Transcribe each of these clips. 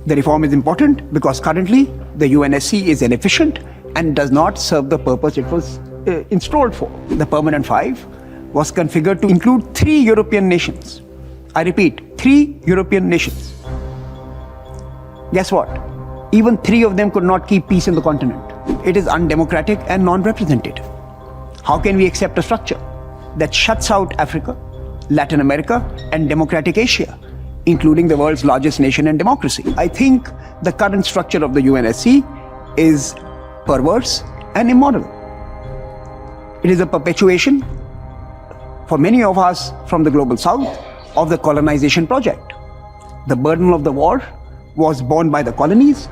The reform is important because currently the UNSC is inefficient and does not serve the purpose it was installed for. The Permanent Five was configured to include 3 European nations. I repeat, 3 European nations. Guess what? Even 3 of them could not keep peace in the continent. It is undemocratic and non-representative. How can we accept a structure that shuts out Africa, Latin America, and democratic Asia, including the world's largest nation and democracy? I think the current structure of the UNSC is perverse and immoral. It is a perpetuation, for many of us from the global south, of the colonization project. The burden of the war was borne by the colonies,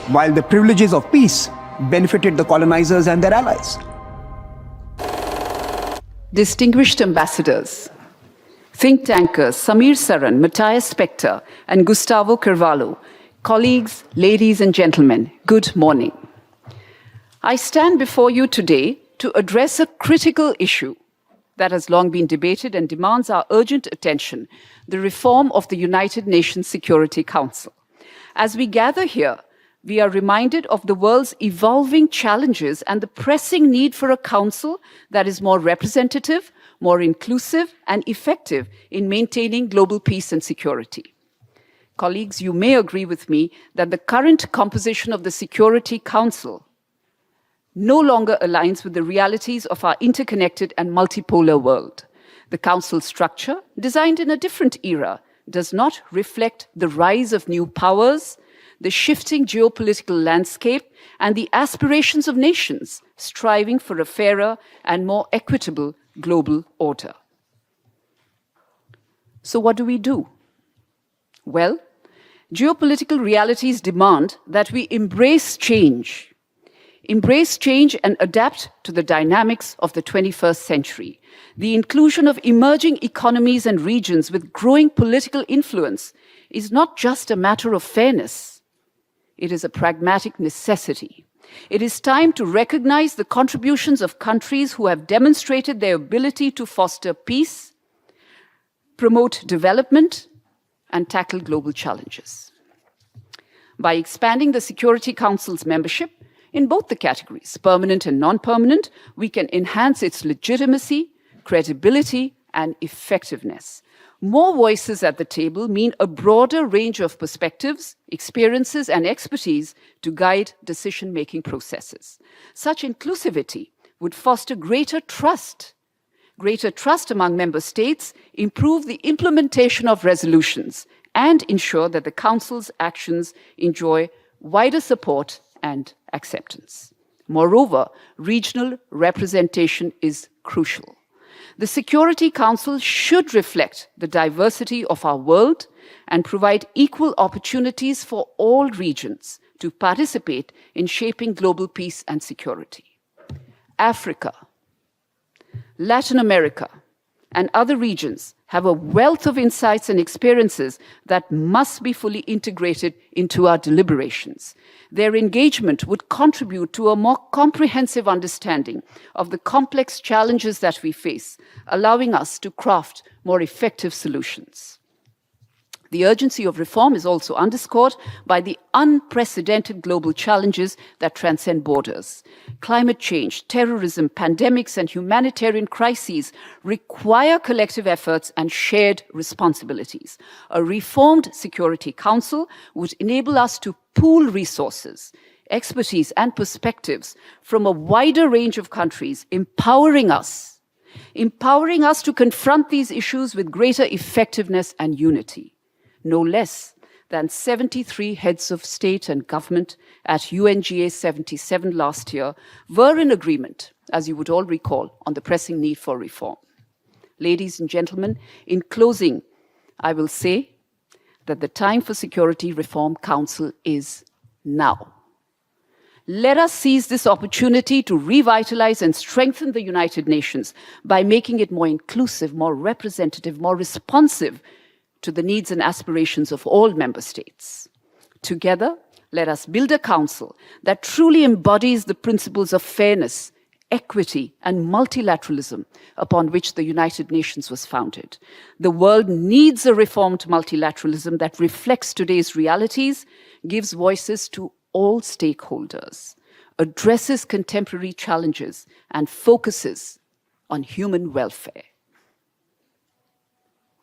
while the privileges of peace benefited the colonizers and their allies. Distinguished ambassadors, think tankers Samir Saran, Matthias Spector, and Gustavo Carvalho, colleagues, ladies and gentlemen, good morning. I stand before you today to address a critical issue that has long been debated and demands our urgent attention, the reform of the United Nations Security Council. As we gather here, we are reminded of the world's evolving challenges and the pressing need for a council that is more representative, more inclusive, and effective in maintaining global peace and security. Colleagues, you may agree with me that the current composition of the Security Council no longer aligns with the realities of our interconnected and multipolar world. The Council structure, designed in a different era, does not reflect the rise of new powers, the shifting geopolitical landscape, and the aspirations of nations striving for a fairer and more equitable global order. So what do we do? Well, geopolitical realities demand that we embrace change and adapt to the dynamics of the 21st century. The inclusion of emerging economies and regions with growing political influence is not just a matter of fairness. It is a pragmatic necessity. It is time to recognize the contributions of countries who have demonstrated their ability to foster peace, promote development, and tackle global challenges. By expanding the Security Council's membership in both the categories, permanent and non-permanent, we can enhance its legitimacy, credibility, and effectiveness. More voices at the table mean a broader range of perspectives, experiences, and expertise to guide decision-making processes. Such inclusivity would foster greater trust among member states, improve the implementation of resolutions, and ensure that the Council's actions enjoy wider support and acceptance. Moreover, regional representation is crucial. The Security Council should reflect the diversity of our world and provide equal opportunities for all regions to participate in shaping global peace and security. Africa, Latin America, and other regions have a wealth of insights and experiences that must be fully integrated into our deliberations. Their engagement would contribute to a more comprehensive understanding of the complex challenges that we face, allowing us to craft more effective solutions. The urgency of reform is also underscored by the unprecedented global challenges that transcend borders. Climate change, terrorism, pandemics, and humanitarian crises require collective efforts and shared responsibilities. A reformed Security Council would enable us to pool resources, expertise, and perspectives from a wider range of countries, empowering us to confront these issues with greater effectiveness and unity. No less than 73 heads of state and government at UNGA 77 last year were in agreement, as you would all recall, on the pressing need for reform. Ladies and gentlemen, in closing, I will say that the time for Security Reform Council is now. Let us seize this opportunity to revitalize and strengthen the United Nations by making it more inclusive, more representative, more responsive to the needs and aspirations of all member states. Together, let us build a council that truly embodies the principles of fairness, equity, and multilateralism upon which the United Nations was founded. The world needs a reformed multilateralism that reflects today's realities, gives voices to all stakeholders, addresses contemporary challenges, and focuses on human welfare.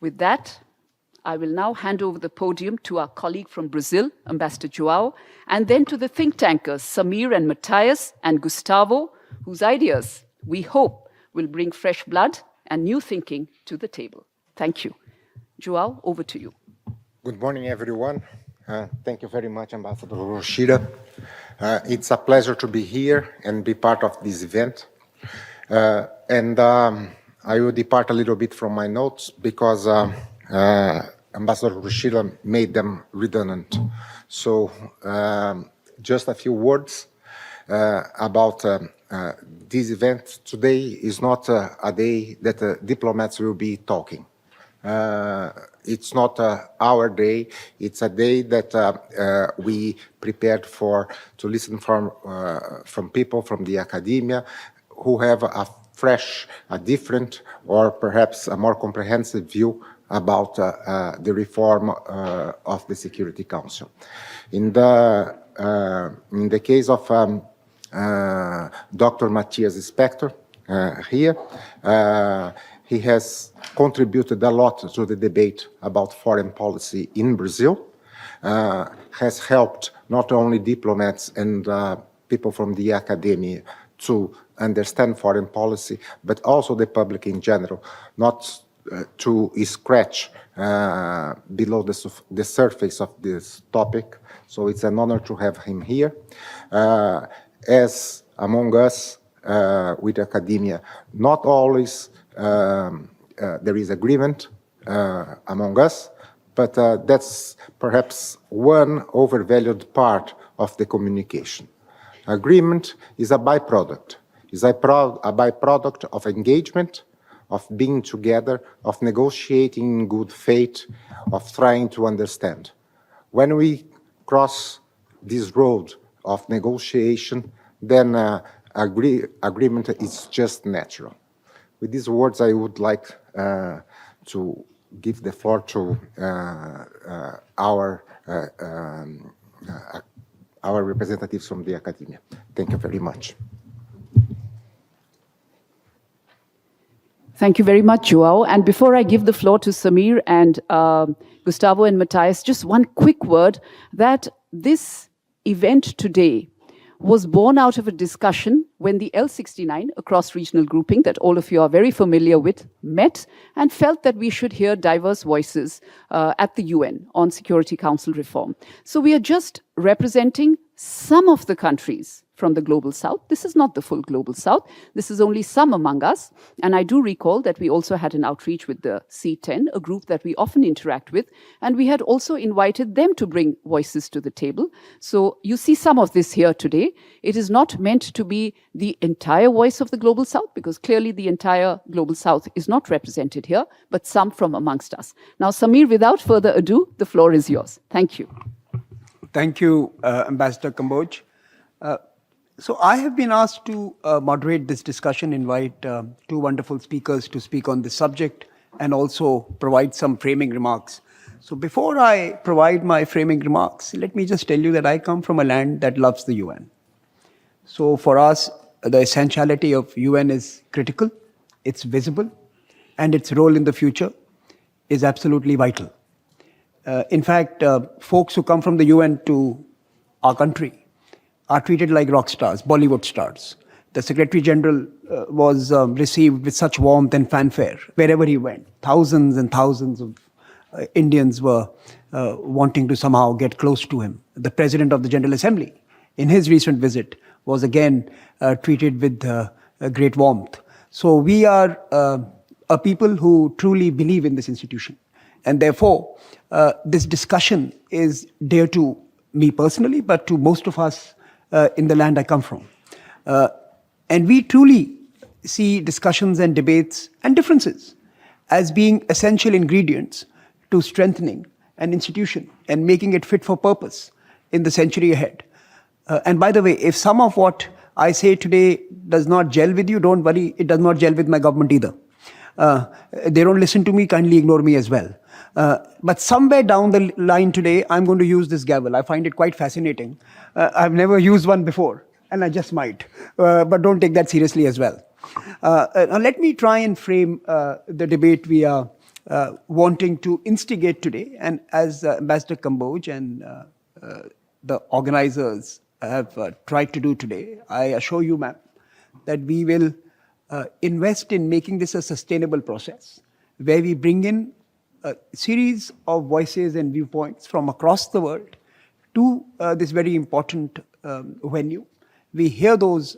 With that, I will now hand over the podium to our colleague from Brazil, Ambassador João, and then to the think tankers, Samir and Matthias and Gustavo, whose ideas, we hope, will bring fresh blood and new thinking to the table. Thank you. João, over to you. Good morning, everyone. Thank you very much, Ambassador Roshida. It's a pleasure to be here and be part of this event. I will depart a little bit from my notes because Ambassador Roshida made them redundant. So just a few words about this event. Today is not a day that diplomats will be talking. It's not our day. It's a day that we prepared to listen from people from the academia who have a fresh, a different, or perhaps a more comprehensive view about the reform of the Security Council. In the case of Dr. Matthias Spector here, he has contributed a lot to the debate about foreign policy in Brazil, has helped not only diplomats and people from the academia to understand foreign policy, but also the public in general, not to scratch below the surface of this topic. So it's an honor to have him here. As among us with academia, not always there is agreement among us, but that's perhaps one overvalued part of the communication. Agreement is a byproduct. It's a byproduct of engagement, of being together, of negotiating in good faith, of trying to understand. When we cross this road of negotiation, then agreement is just natural. With these words, I would like to give the floor to our representatives from the academia. Thank you very much. Thank you very much, João. And before I give the floor to Samir and Gustavo and Matthias, just one quick word that this event today was born out of a discussion when the L69, a cross-regional grouping that all of you are very familiar with, met and felt that we should hear diverse voices at the UN on Security Council reform. So we are just representing some of the countries from the Global South. This is not the full Global South. This is only some among us. And I do recall that we also had an outreach with the C10, a group that we often interact with. And we had also invited them to bring voices to the table. So you see some of this here today. It is not meant to be the entire voice of the Global South, because clearly the entire Global South is not represented here, but some from amongst us. Now, Samir, without further ado, the floor is yours. Thank you. Thank you, Ambassador Kamboj. So I have been asked to moderate this discussion, invite two wonderful speakers to speak on this subject, and also provide some framing remarks. So before I provide my framing remarks, let me just tell you that I come from a land that loves the UN. So for us, the essentiality of UN is critical, it's visible, and its role in the future is absolutely vital. In fact, folks who come from the UN to our country are treated like rock stars, Bollywood stars. The Secretary General was received with such warmth and fanfare wherever he went. Thousands and thousands of Indians were wanting to somehow get close to him. The President of the General Assembly, in his recent visit, was again treated with great warmth. So we are a people who truly believe in this institution. And therefore, this discussion is dear to me personally, but to most of us in the land I come from. And we truly see discussions and debates and differences as being essential ingredients to strengthening an institution and making it fit for purpose in the century ahead. And by the way, if some of what I say today does not gel with you, don't worry, it does not gel with my government either. They don't listen to me, kindly ignore me as well. But somewhere down the line today, I'm going to use this gavel. I find it quite fascinating. I've never used one before, and I just might. But don't take that seriously as well. Now let me try and frame the debate we are wanting to instigate today. And as Ambassador Kamboj and the organizers have tried to do today, I assure you, ma'am, that we will invest in making this a sustainable process where we bring in a series of voices and viewpoints from across the world to this very important venue. We hear those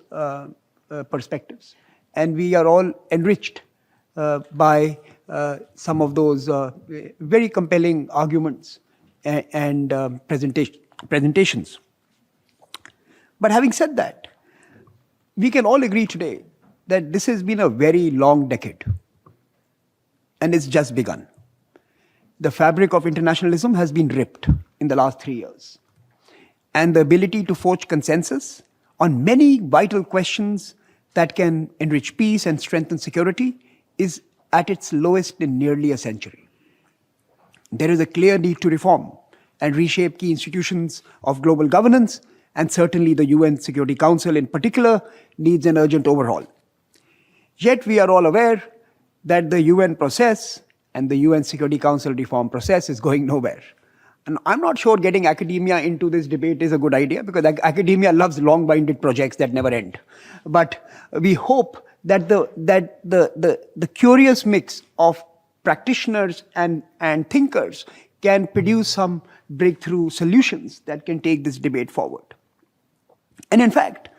perspectives, and we are all enriched by some of those very compelling arguments and presentations. But having said that, we can all agree today that this has been a very long decade, and it's just begun. The fabric of internationalism has been ripped in the last 3 years, and the ability to forge consensus on many vital questions that can enrich peace and strengthen security is at its lowest in nearly a century. There is a clear need to reform and reshape key institutions of global governance, and certainly the UN Security Council in particular needs an urgent overhaul. Yet we are all aware that the UN process and the UN Security Council reform process is going nowhere. And I'm not sure getting academia into this debate is a good idea, because academia loves long-winded projects that never end. But we hope that the curious mix of practitioners and thinkers can produce some breakthrough solutions that can take this debate forward. And in fact,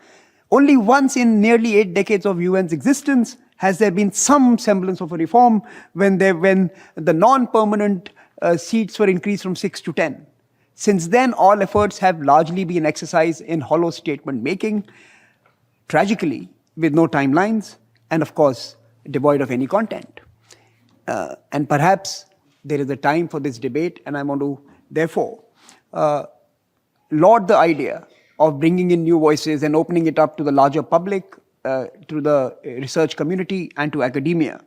only once in nearly 8 decades of UN's existence has there been some semblance of a reform when the non-permanent seats were increased from 6 to 10. Since then, all efforts have largely been exercised in hollow statement making, tragically, with no timelines, and of course, devoid of any content. And perhaps there is a time for this debate, and I want to, therefore, laud the idea of bringing in new voices and opening it up to the larger public, to the research community, and to academia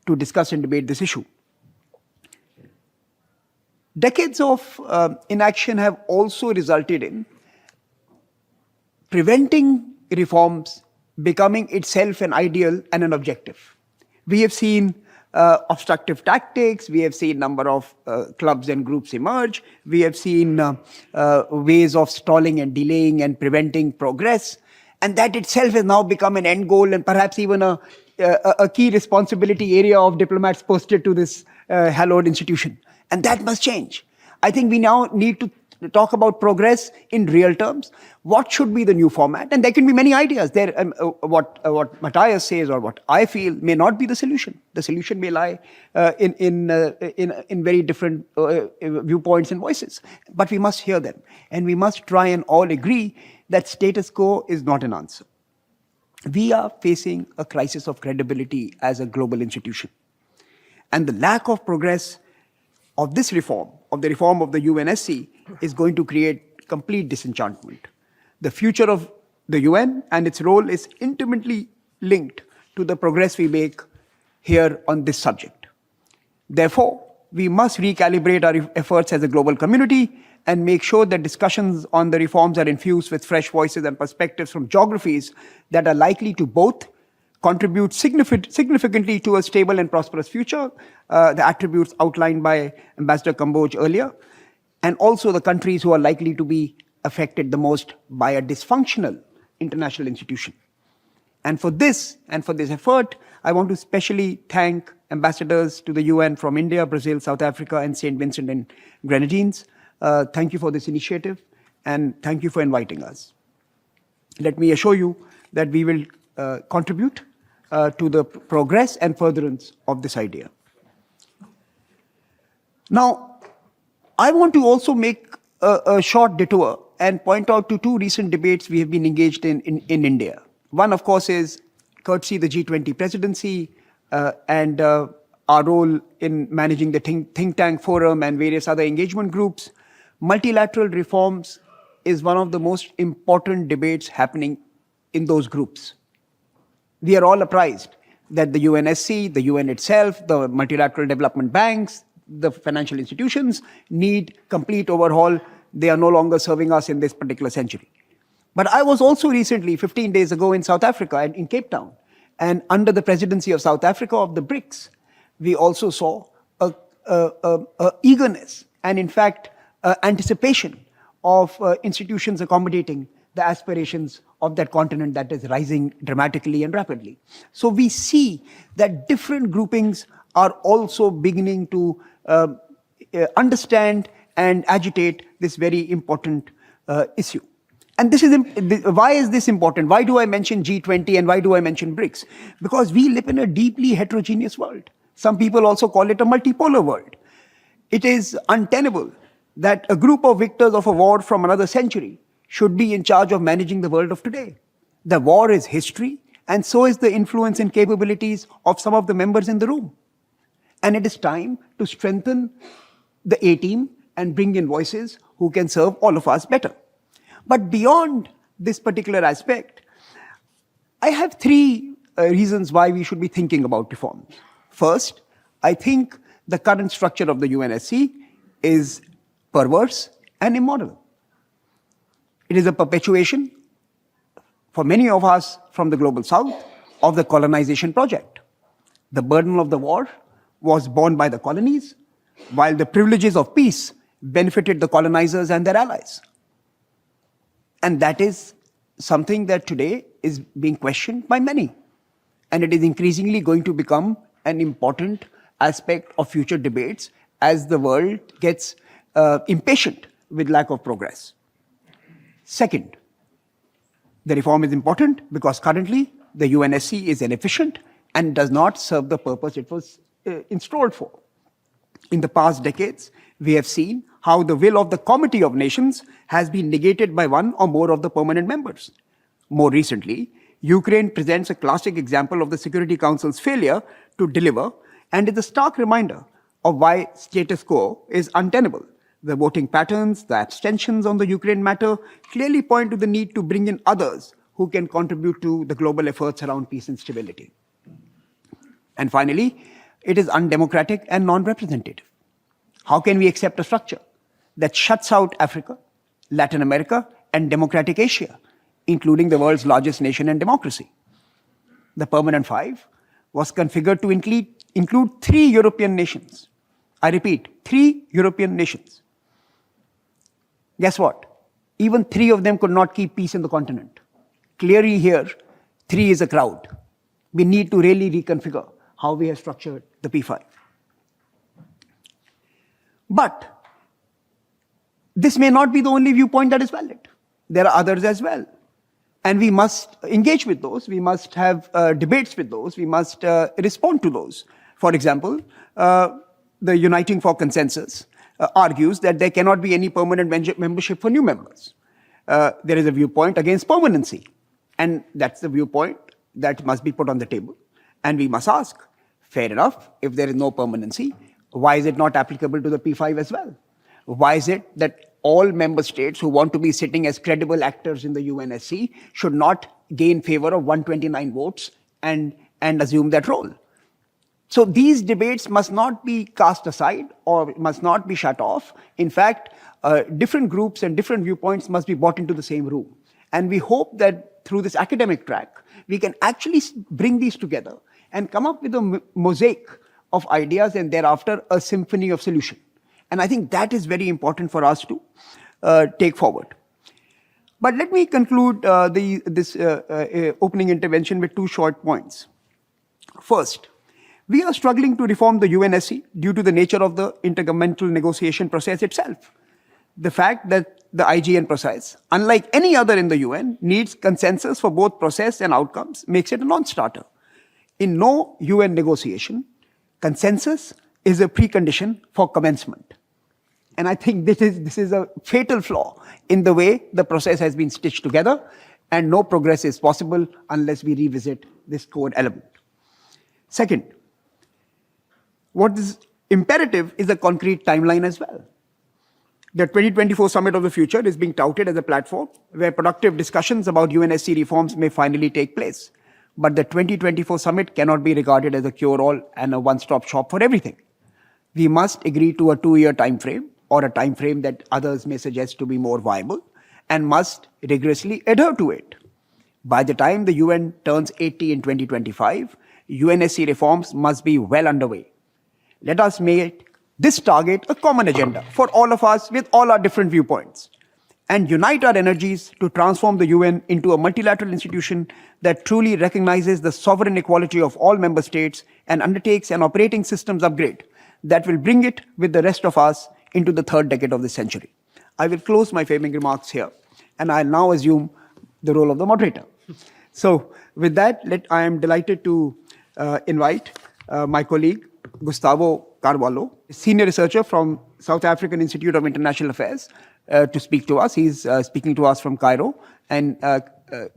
to discuss and debate this issue. Decades of inaction have also resulted in preventing reforms becoming itself an ideal and an objective. We have seen obstructive tactics, we have seen number of clubs and groups emerge, we have seen ways of stalling and delaying and preventing progress, and that itself has now become an end goal and perhaps even a key responsibility area of diplomats posted to this hallowed institution. And that must change. I think we now need to talk about progress in real terms. What should be the new format? And there can be many ideas. What Matthias says or what I feel may not be the solution. The solution may lie in very different viewpoints and voices. But we must hear them. And we must try and all agree that status quo is not an answer. We are facing a crisis of credibility as a global institution. And the lack of progress of this reform, of the reform of the UNSC, is going to create complete disenchantment. The future of the UN and its role is intimately linked to the progress we make here on this subject. Therefore, we must recalibrate our efforts as a global community and make sure that discussions on the reforms are infused with fresh voices and perspectives from geographies that are likely to both contribute significantly to a stable and prosperous future, the attributes outlined by Ambassador Kamboj earlier, and also the countries who are likely to be affected the most by a dysfunctional international institution. And for this effort, I want to specially thank ambassadors to the UN from India, Brazil, South Africa, and Saint Vincent and Grenadines. Thank you for this initiative, and thank you for inviting us. Let me assure you that we will contribute to the progress and furtherance of this idea. Now, I want to also make a short detour and point out to 2 recent debates we have been engaged in India. One, of course, is courtesy the G20 presidency and our role in managing the think tank forum and various other engagement groups. Multilateral reforms is one of the most important debates happening in those groups. We are all apprised that the UNSC, the UN itself, the multilateral development banks, the financial institutions need complete overhaul. They are no longer serving us in this particular century. But I was also recently, 15 days ago, in South Africa and in Cape Town. And under the presidency of South Africa of the BRICS, we also saw a eagerness and, in fact, anticipation of institutions accommodating the aspirations of that continent that is rising dramatically and rapidly. So we see that different groupings are also beginning to understand and agitate this very important issue. And this is why is this important? Why do I mention G20 and why do I mention BRICS? Because we live in a deeply heterogeneous world. Some people also call it a multipolar world. It is untenable that a group of victors of a war from another century should be in charge of managing the world of today. The war is history, and so is the influence and capabilities of some of the members in the room. And it is time to strengthen the A-team and bring in voices who can serve all of us better. But beyond this particular aspect, I have three reasons why we should be thinking about reforms. First, I think the current structure of the UNSC is perverse and immoral. It is a perpetuation, for many of us from the global south, of the colonization project. The burden of the war was borne by the colonies, while the privileges of peace benefited the colonizers and their allies. And that is something that today is being questioned by many. And it is increasingly going to become an important aspect of future debates as the world gets impatient with lack of progress. Second, the reform is important because currently the UNSC is inefficient and does not serve the purpose it was installed for. In the past decades, we have seen how the will of the Committee of Nations has been negated by one or more of the permanent members. More recently, Ukraine presents a classic example of the Security Council's failure to deliver and is a stark reminder of why status quo is untenable. The voting patterns, the abstentions on the Ukraine matter clearly point to the need to bring in others who can contribute to the global efforts around peace and stability. And finally, it is undemocratic and non-representative. How can we accept a structure that shuts out Africa, Latin America, and democratic Asia, including the world's largest nation and democracy? The Permanent Five was configured to include 3 European nations. I repeat, 3 European nations. Guess what? Even 3 of them could not keep peace in the continent. Clearly here, 3 is a crowd. We need to really reconfigure how we have structured the P5. But this may not be the only viewpoint that is valid. There are others as well. And we must engage with those. We must have debates with those. We must respond to those. For example, the Uniting for Consensus argues that there cannot be any permanent membership for new members. There is a viewpoint against permanency. And that's the viewpoint that must be put on the table. And we must ask, fair enough, if there is no permanency, why is it not applicable to the P5 as well? Why is it that all member states who want to be sitting as credible actors in the UNSC should not gain favor of 129 votes and assume that role? So these debates must not be cast aside or must not be shut off. In fact, different groups and different viewpoints must be brought into the same room. And we hope that through this academic track, we can actually bring these together and come up with a mosaic of ideas and thereafter a symphony of solution. And I think that is very important for us to take forward. But let me conclude this opening intervention with 2 short points. First, we are struggling to reform the UNSC due to the nature of the intergovernmental negotiation process itself. The fact that the IGN process, unlike any other in the UN, needs consensus for both process and outcomes makes it a non-starter. In no UN negotiation, consensus is a precondition for commencement. And I think this is a fatal flaw in the way the process has been stitched together, and no progress is possible unless we revisit this core element. Second, what is imperative is a concrete timeline as well. The 2024 Summit of the Future is being touted as a platform where productive discussions about UNSC reforms may finally take place. But the 2024 Summit cannot be regarded as a cure-all and a one-stop shop for everything. We must agree to a 2-year time frame, or a time frame that others may suggest to be more viable, and must rigorously adhere to it. By the time the UN turns 80 in 2025, UNSC reforms must be well underway. Let us make this target a common agenda for all of us with all our different viewpoints, and unite our energies to transform the UN into a multilateral institution that truly recognizes the sovereign equality of all member states and undertakes an operating systems upgrade that will bring it with the rest of us into the third decade of the century. I will close my framing remarks here, and I'll now assume the role of the moderator. So with that, I am delighted to invite my colleague, Gustavo Carvalho, senior researcher from South African Institute of International Affairs, to speak to us. He's speaking to us from Cairo. And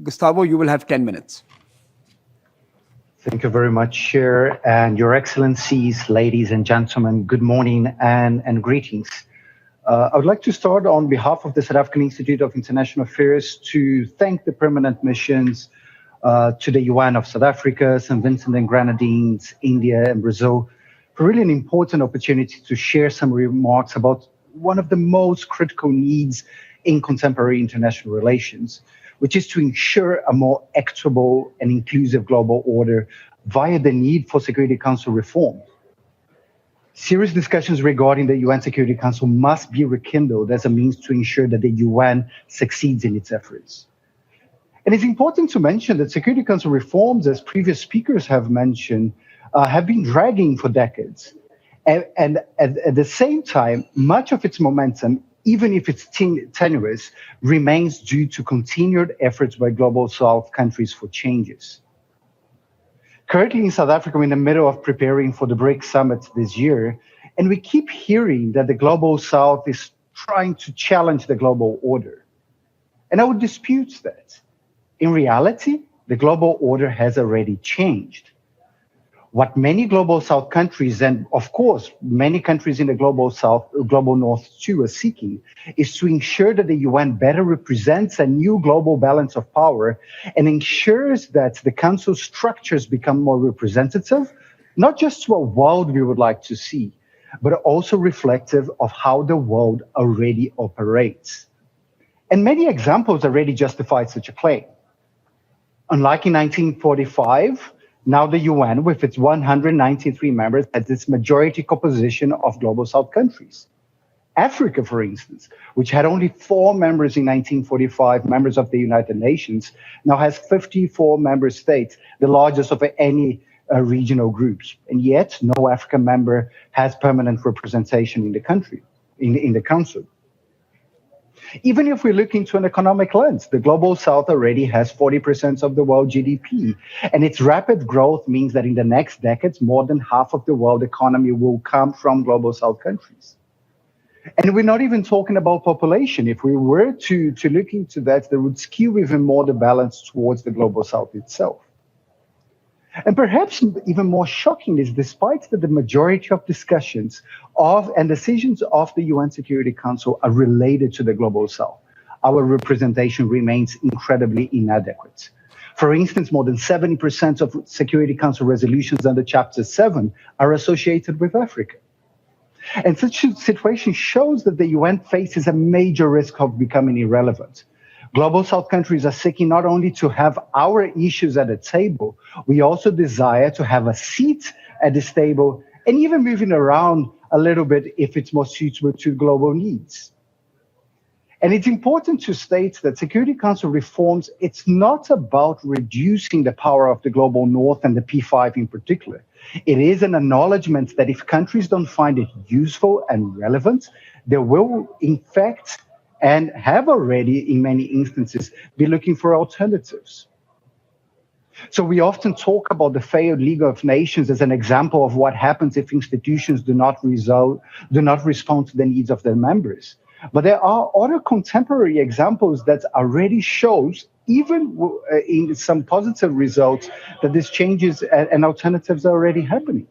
Gustavo, you will have 10 minutes. Thank you very much, Chair, and Your Excellencies, ladies and gentlemen, good morning and greetings. I would like to start on behalf of the South African Institute of International Affairs to thank the permanent missions to the UN of South Africa, Saint Vincent and Grenadines, India and Brazil, for really an important opportunity to share some remarks about one of the most critical needs in contemporary international relations, which is to ensure a more equitable and inclusive global order via the need for Security Council reform. Serious discussions regarding the UN Security Council must be rekindled as a means to ensure that the UN succeeds in its efforts. And it's important to mention that Security Council reforms, as previous speakers have mentioned, have been dragging for decades. And at the same time, much of its momentum, even if it's tenuous, remains due to continued efforts by Global South countries for changes. Currently in South Africa, we're in the middle of preparing for the BRICS Summit this year, and we keep hearing that the Global South is trying to challenge the global order. And I would dispute that. In reality, the global order has already changed. What many Global South countries, and of course, many countries in the Global South, Global North too, are seeking, is to ensure that the UN better represents a new global balance of power and ensures that the Council structures become more representative, not just to a world we would like to see, but also reflective of how the world already operates. And many examples already justify such a claim. Unlike in 1945, now the UN, with its 193 members, has its majority composition of Global South countries. Africa, for instance, which had only 4 members in 1945, members of the United Nations, now has 54 member states, the largest of any regional groups. And yet, no African member has permanent representation in the country, in the Council. Even if we look into an economic lens, the Global South already has 40% of the world GDP, and its rapid growth means that in the next decades, more than half of the world economy will come from Global South countries. And we're not even talking about population. If we were to look into that, that would skew even more the balance towards the Global South itself. And perhaps even more shocking is, despite that the majority of discussions and decisions of the UN Security Council are related to the Global South, our representation remains incredibly inadequate. For instance, more than 70% of Security Council resolutions under Chapter 7 are associated with Africa. And such a situation shows that the UN faces a major risk of becoming irrelevant. Global South countries are seeking not only to have our issues at the table, we also desire to have a seat at this table and even moving around a little bit if it's more suitable to global needs. And it's important to state that Security Council reforms, it's not about reducing the power of the Global North and the P5 in particular. It is an acknowledgement that if countries don't find it useful and relevant, they will, in fact, and have already, in many instances, be looking for alternatives. So we often talk about the failed League of Nations as an example of what happens if institutions do not respond to the needs of their members. But there are other contemporary examples that already shows, even in some positive results, that these changes and alternatives are already happening.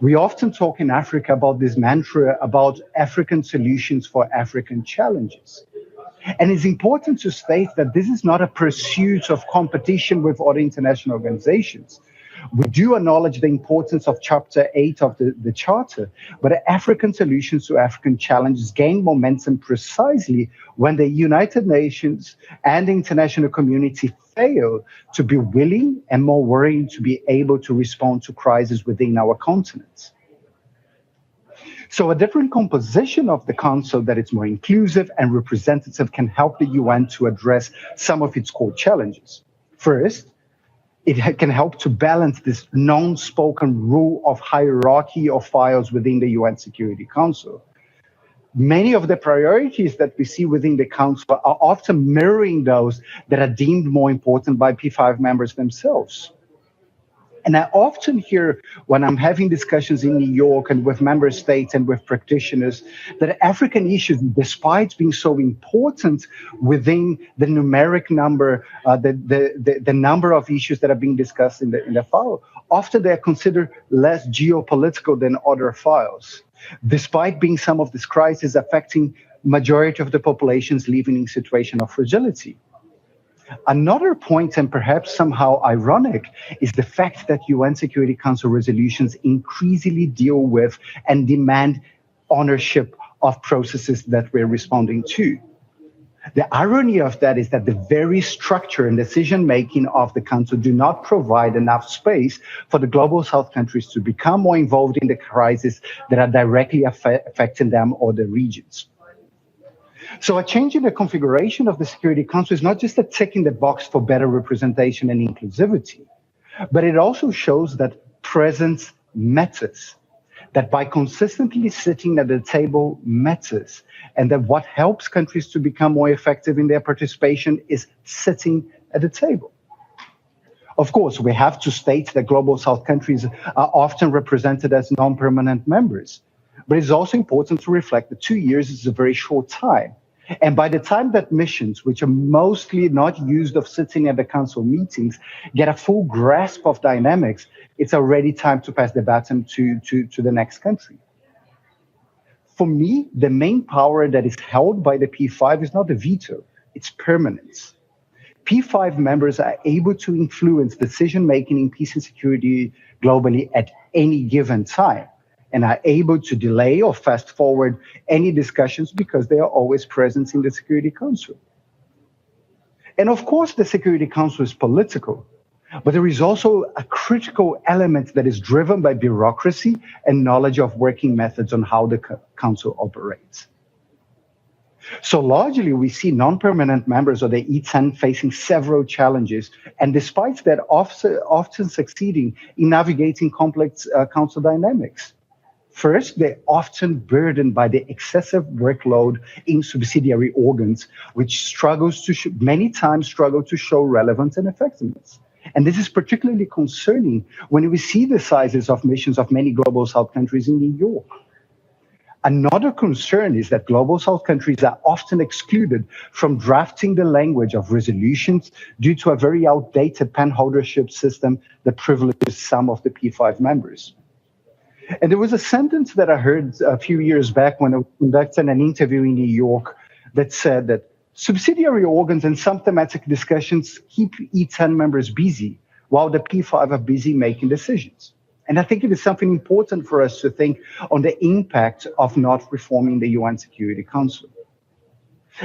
We often talk in Africa about this mantra about African solutions for African challenges. And it's important to state that this is not a pursuit of competition with other international organizations. We do acknowledge the importance of Chapter 8 of the Charter, but African solutions to African challenges gain momentum precisely when the United Nations and the international community fail to be willing and more willing to be able to respond to crises within our continent. So a different composition of the Council that is more inclusive and representative can help the UN to address some of its core challenges. First, it can help to balance this non-spoken rule of hierarchy of files within the UN Security Council. Many of the priorities that we see within the Council are often mirroring those that are deemed more important by P5 members themselves. And I often hear when I'm having discussions in New York and with member states and with practitioners that African issues, despite being so important within the numeric number, the number of issues that are being discussed in the file, often they're considered less geopolitical than other files, despite being some of these crises affecting majority of the populations living in situation of fragility. Another point, and perhaps somehow ironic, is the fact that UN Security Council resolutions increasingly deal with and demand ownership of processes that we're responding to. The irony of that is that the very structure and decision-making of the Council do not provide enough space for the Global South countries to become more involved in the crises that are directly affecting them or the regions. So a change in the configuration of the Security Council is not just a tick in the box for better representation and inclusivity, but it also shows that presence matters, that by consistently sitting at the table matters, and that what helps countries to become more effective in their participation is sitting at the table. Of course, we have to state that Global South countries are often represented as non-permanent members, but it's also important to reflect that 2 years is a very short time. And by the time that missions, which are mostly not used of sitting at the council meetings, get a full grasp of dynamics, it's already time to pass the baton to the next country. For me, the main power that is held by the P5 is not the veto, it's permanence. P5 members are able to influence decision-making in peace and security globally at any given time, and are able to delay or fast forward any discussions because they are always present in the Security Council. And of course, the Security Council is political, but there is also a critical element that is driven by bureaucracy and knowledge of working methods on how the Council operates. So largely, we see non-permanent members of the E10 facing several challenges, and despite that, often succeeding in navigating complex Council dynamics. First, they're often burdened by the excessive workload in subsidiary organs, which many times struggle to show relevance and effectiveness. And this is particularly concerning when we see the sizes of missions of many Global South countries in New York. Another concern is that Global South countries are often excluded from drafting the language of resolutions due to a very outdated penholdership system that privileges some of the P5 members. And there was a sentence that I heard a few years back when I conducted an interview in New York that said that subsidiary organs and some thematic discussions keep E10 members busy while the P5 are busy making decisions. And I think it is something important for us to think on the impact of not reforming the UN Security Council.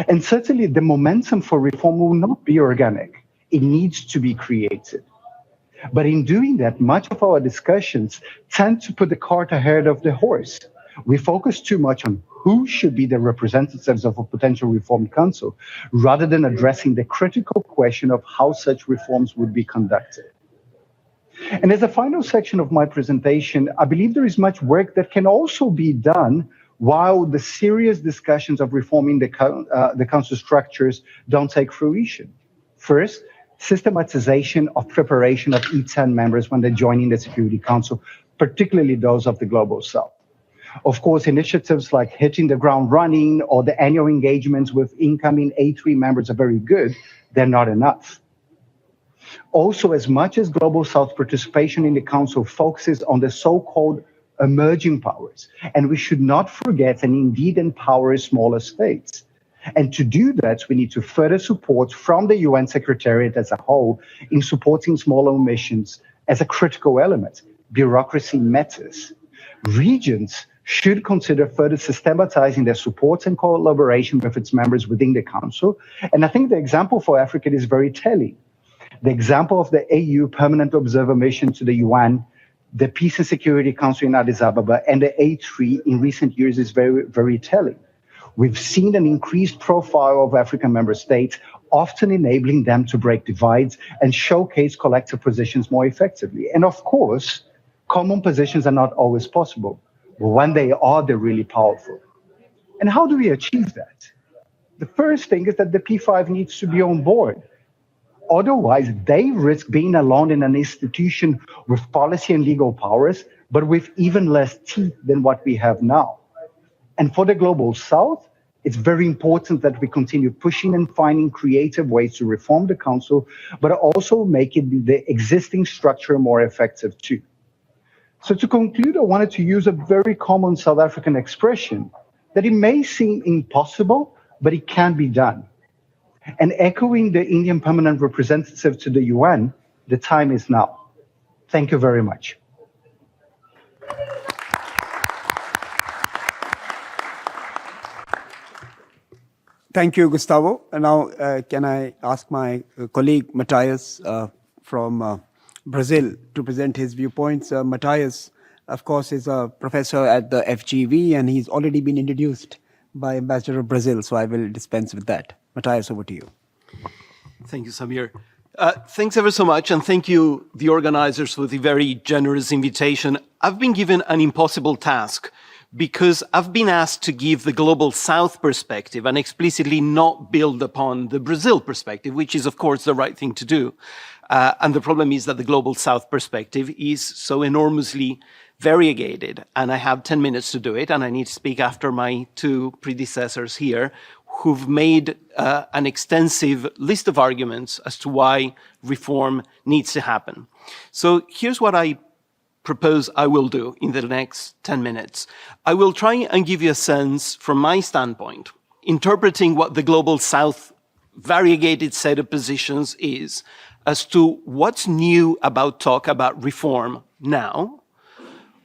And certainly the momentum for reform will not be organic. It needs to be created. But in doing that, much of our discussions tend to put the cart ahead of the horse. We focus too much on who should be the representatives of a potential reform council, rather than addressing the critical question of how such reforms would be conducted. And as a final section of my presentation, I believe there is much work that can also be done while the serious discussions of reforming the council structures don't take fruition. First, systematization of preparation of E10 members when they're joining the Security Council, particularly those of the Global South. Of course, initiatives like hitting the ground running or the annual engagements with incoming A3 members are very good. They're not enough. Also, as much as Global South participation in the Council focuses on the so-called emerging powers. And we should not forget and indeed empower smaller states. And to do that, we need to further support from the UN Secretariat as a whole in supporting smaller missions as a critical element. Bureaucracy matters. Regions should consider further systematizing their support and collaboration with its members within the Council. And I think the example for Africa is very telling. The example of the AU Permanent Observer Mission to the UN, the Peace and Security Council in Addis Ababa, and the A3 in recent years is very, very telling. We've seen an increased profile of African member states, often enabling them to break divides and showcase collective positions more effectively. And of course, common positions are not always possible, but when they are, they're really powerful. And how do we achieve that? The first thing is that the P5 needs to be on board. Otherwise, they risk being alone in an institution with policy and legal powers, but with even less teeth than what we have now. And for the Global South, it's very important that we continue pushing and finding creative ways to reform the Council, but also make it the existing structure more effective too. So to conclude, I wanted to use a very common South African expression that it may seem impossible, but it can be done. And echoing the Indian permanent representative to the UN, the time is now. Thank you very much. Thank you, Gustavo. And now, can I ask my colleague Matthias from Brazil to present his viewpoints? Matthias, of course, is a professor at the FGV, and he's already been introduced by Ambassador of Brazil, so I will dispense with that. Matthias, over to you. Thank you, Samir. Thanks ever so much, and thank you, the organizers, for the very generous invitation. I've been given an impossible task because I've been asked to give the Global South perspective and explicitly not build upon the Brazil perspective, which is, of course, the right thing to do. And the problem is that the Global South perspective is so enormously variegated, and I have 10 minutes to do it, and I need to speak after my two predecessors here, who've made an extensive list of arguments as to why reform needs to happen. So here's what I propose I will do in the next 10 minutes. I will try and give you a sense from my standpoint, interpreting what the Global South variegated set of positions is, as to what's new about talk about reform now,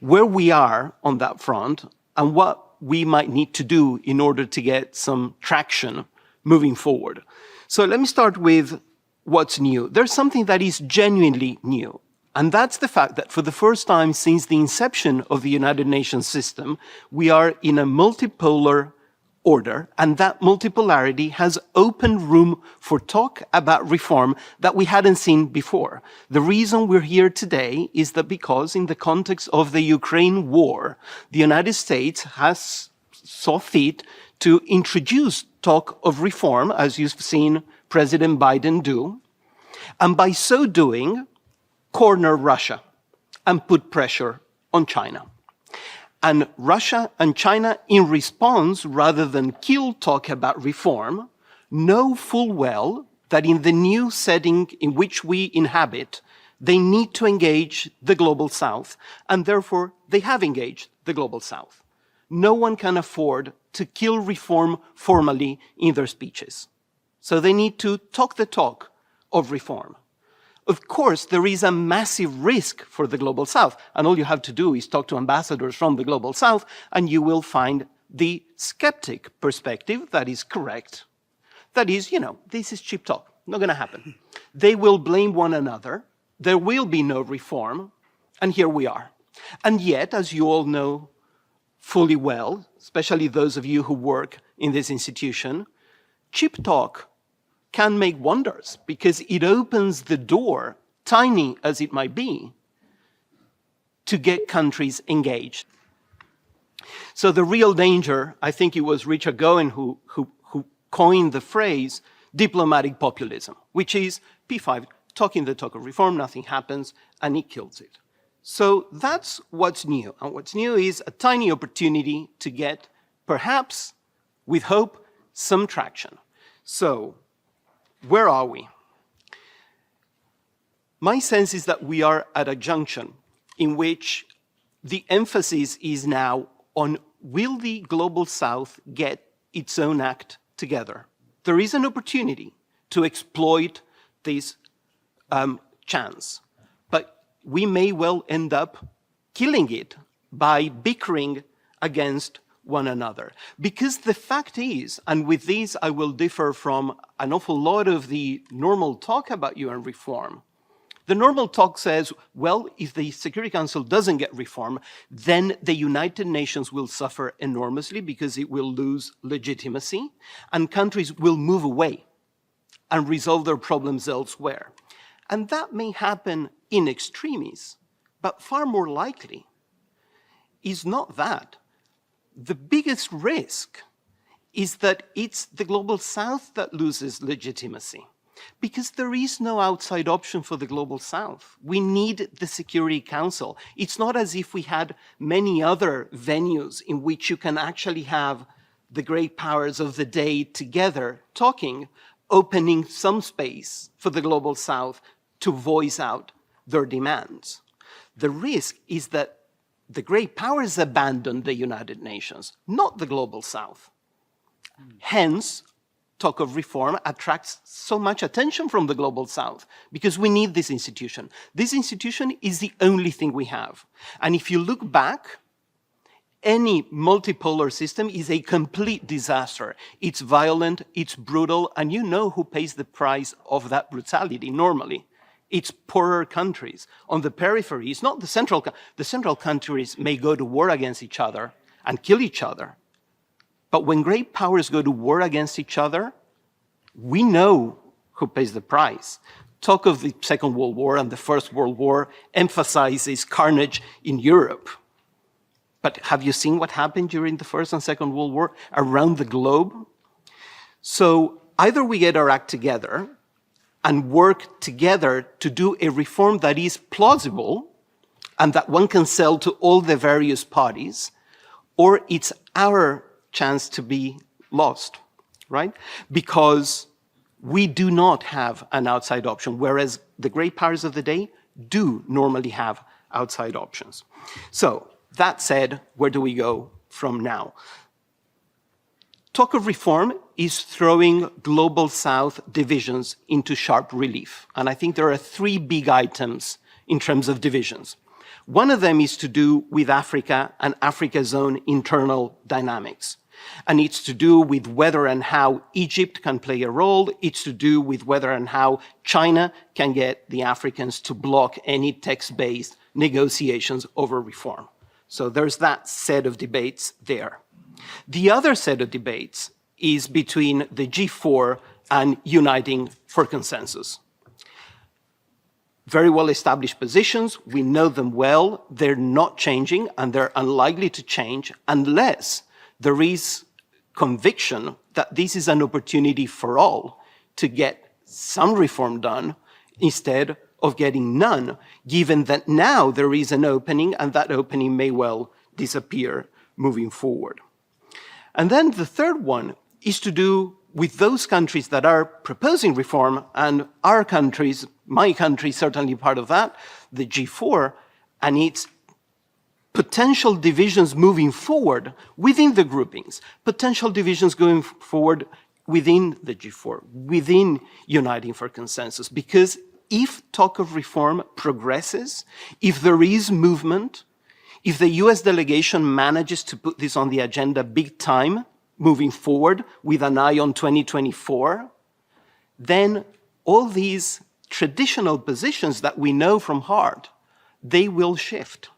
where we are on that front, and what we might need to do in order to get some traction moving forward. So let me start with what's new. There's something that is genuinely new, and that's the fact that for the first time since the inception of the United Nations system, we are in a multipolar order, and that multipolarity has opened room for talk about reform that we hadn't seen before. The reason we're here today is that because in the context of the Ukraine war, the United States has saw fit to introduce talk of reform, as you've seen President Biden do, and by so doing, corner Russia and put pressure on China. And Russia and China, in response, rather than kill talk about reform, know full well that in the new setting in which we inhabit, they need to engage the Global South, and therefore they have engaged the Global South. No one can afford to kill reform formally in their speeches. So they need to talk the talk of reform. Of course, there is a massive risk for the Global South, and all you have to do is talk to ambassadors from the Global South, and you will find the skeptic perspective that is correct. That is, this is cheap talk, not going to happen. They will blame one another, there will be no reform, and here we are. And yet, as you all know fully well, especially those of you who work in this institution, cheap talk can make wonders because it opens the door, tiny as it might be, to get countries engaged. So the real danger, I think it was Richard Gowen who coined the phrase diplomatic populism, which is P5 talking the talk of reform, nothing happens, and it kills it. So that's what's new. And what's new is a tiny opportunity to get, perhaps, with hope, some traction. So, where are we? My sense is that we are at a junction in which the emphasis is now on, will the Global South get its own act together? There is an opportunity to exploit this chance, but we may well end up killing it by bickering against one another. Because the fact is, and with this I will differ from an awful lot of the normal talk about UN reform, the normal talk says, well, if the Security Council doesn't get reform, then the United Nations will suffer enormously because it will lose legitimacy, and countries will move away and resolve their problems elsewhere. And that may happen in extremis, but far more likely is not that. The biggest risk is that it's the Global South that loses legitimacy, because there is no outside option for the Global South. We need the Security Council. It's not as if we had many other venues in which you can actually have the great powers of the day together talking, opening some space for the Global South to voice out their demands. The risk is that the great powers abandon the United Nations, not the Global South. Hence, talk of reform attracts so much attention from the Global South, because we need this institution. This institution is the only thing we have. And if you look back, any multipolar system is a complete disaster. It's violent, it's brutal, and you know who pays the price of that brutality normally. It's poorer countries. On the periphery, it's not the central. The central countries may go to war against each other and kill each other. But when great powers go to war against each other, we know who pays the price. Talk of the Second World War and the First World War emphasizes carnage in Europe. But have you seen what happened during the First and Second World War around the globe? So either we get our act together and work together to do a reform that is plausible and that one can sell to all the various parties, or it's our chance to be lost, right? Because we do not have an outside option, whereas the great powers of the day do normally have outside options. So that said, where do we go from now? Talk of reform is throwing Global South divisions into sharp relief. And I think there are three big items in terms of divisions. One of them is to do with Africa and Africa's own internal dynamics. And it's to do with whether and how Egypt can play a role. It's to do with whether and how China can get the Africans to block any text-based negotiations over reform. So there's that set of debates there. The other set of debates is between the G4 and Uniting for Consensus. Very well-established positions, we know them well, they're not changing, and they're unlikely to change unless there is conviction that this is an opportunity for all to get some reform done instead of getting none, given that now there is an opening, and that opening may well disappear moving forward. And then the third one is to do with those countries that are proposing reform, and our countries, my country is certainly part of that, the G4, and its potential divisions moving forward within the groupings, potential divisions going forward within the G4, within Uniting for Consensus. Because if talk of reform progresses, if there is movement, if the US delegation manages to put this on the agenda big time, moving forward with an eye on 2024, then all these traditional positions that we know from heart, they will shift.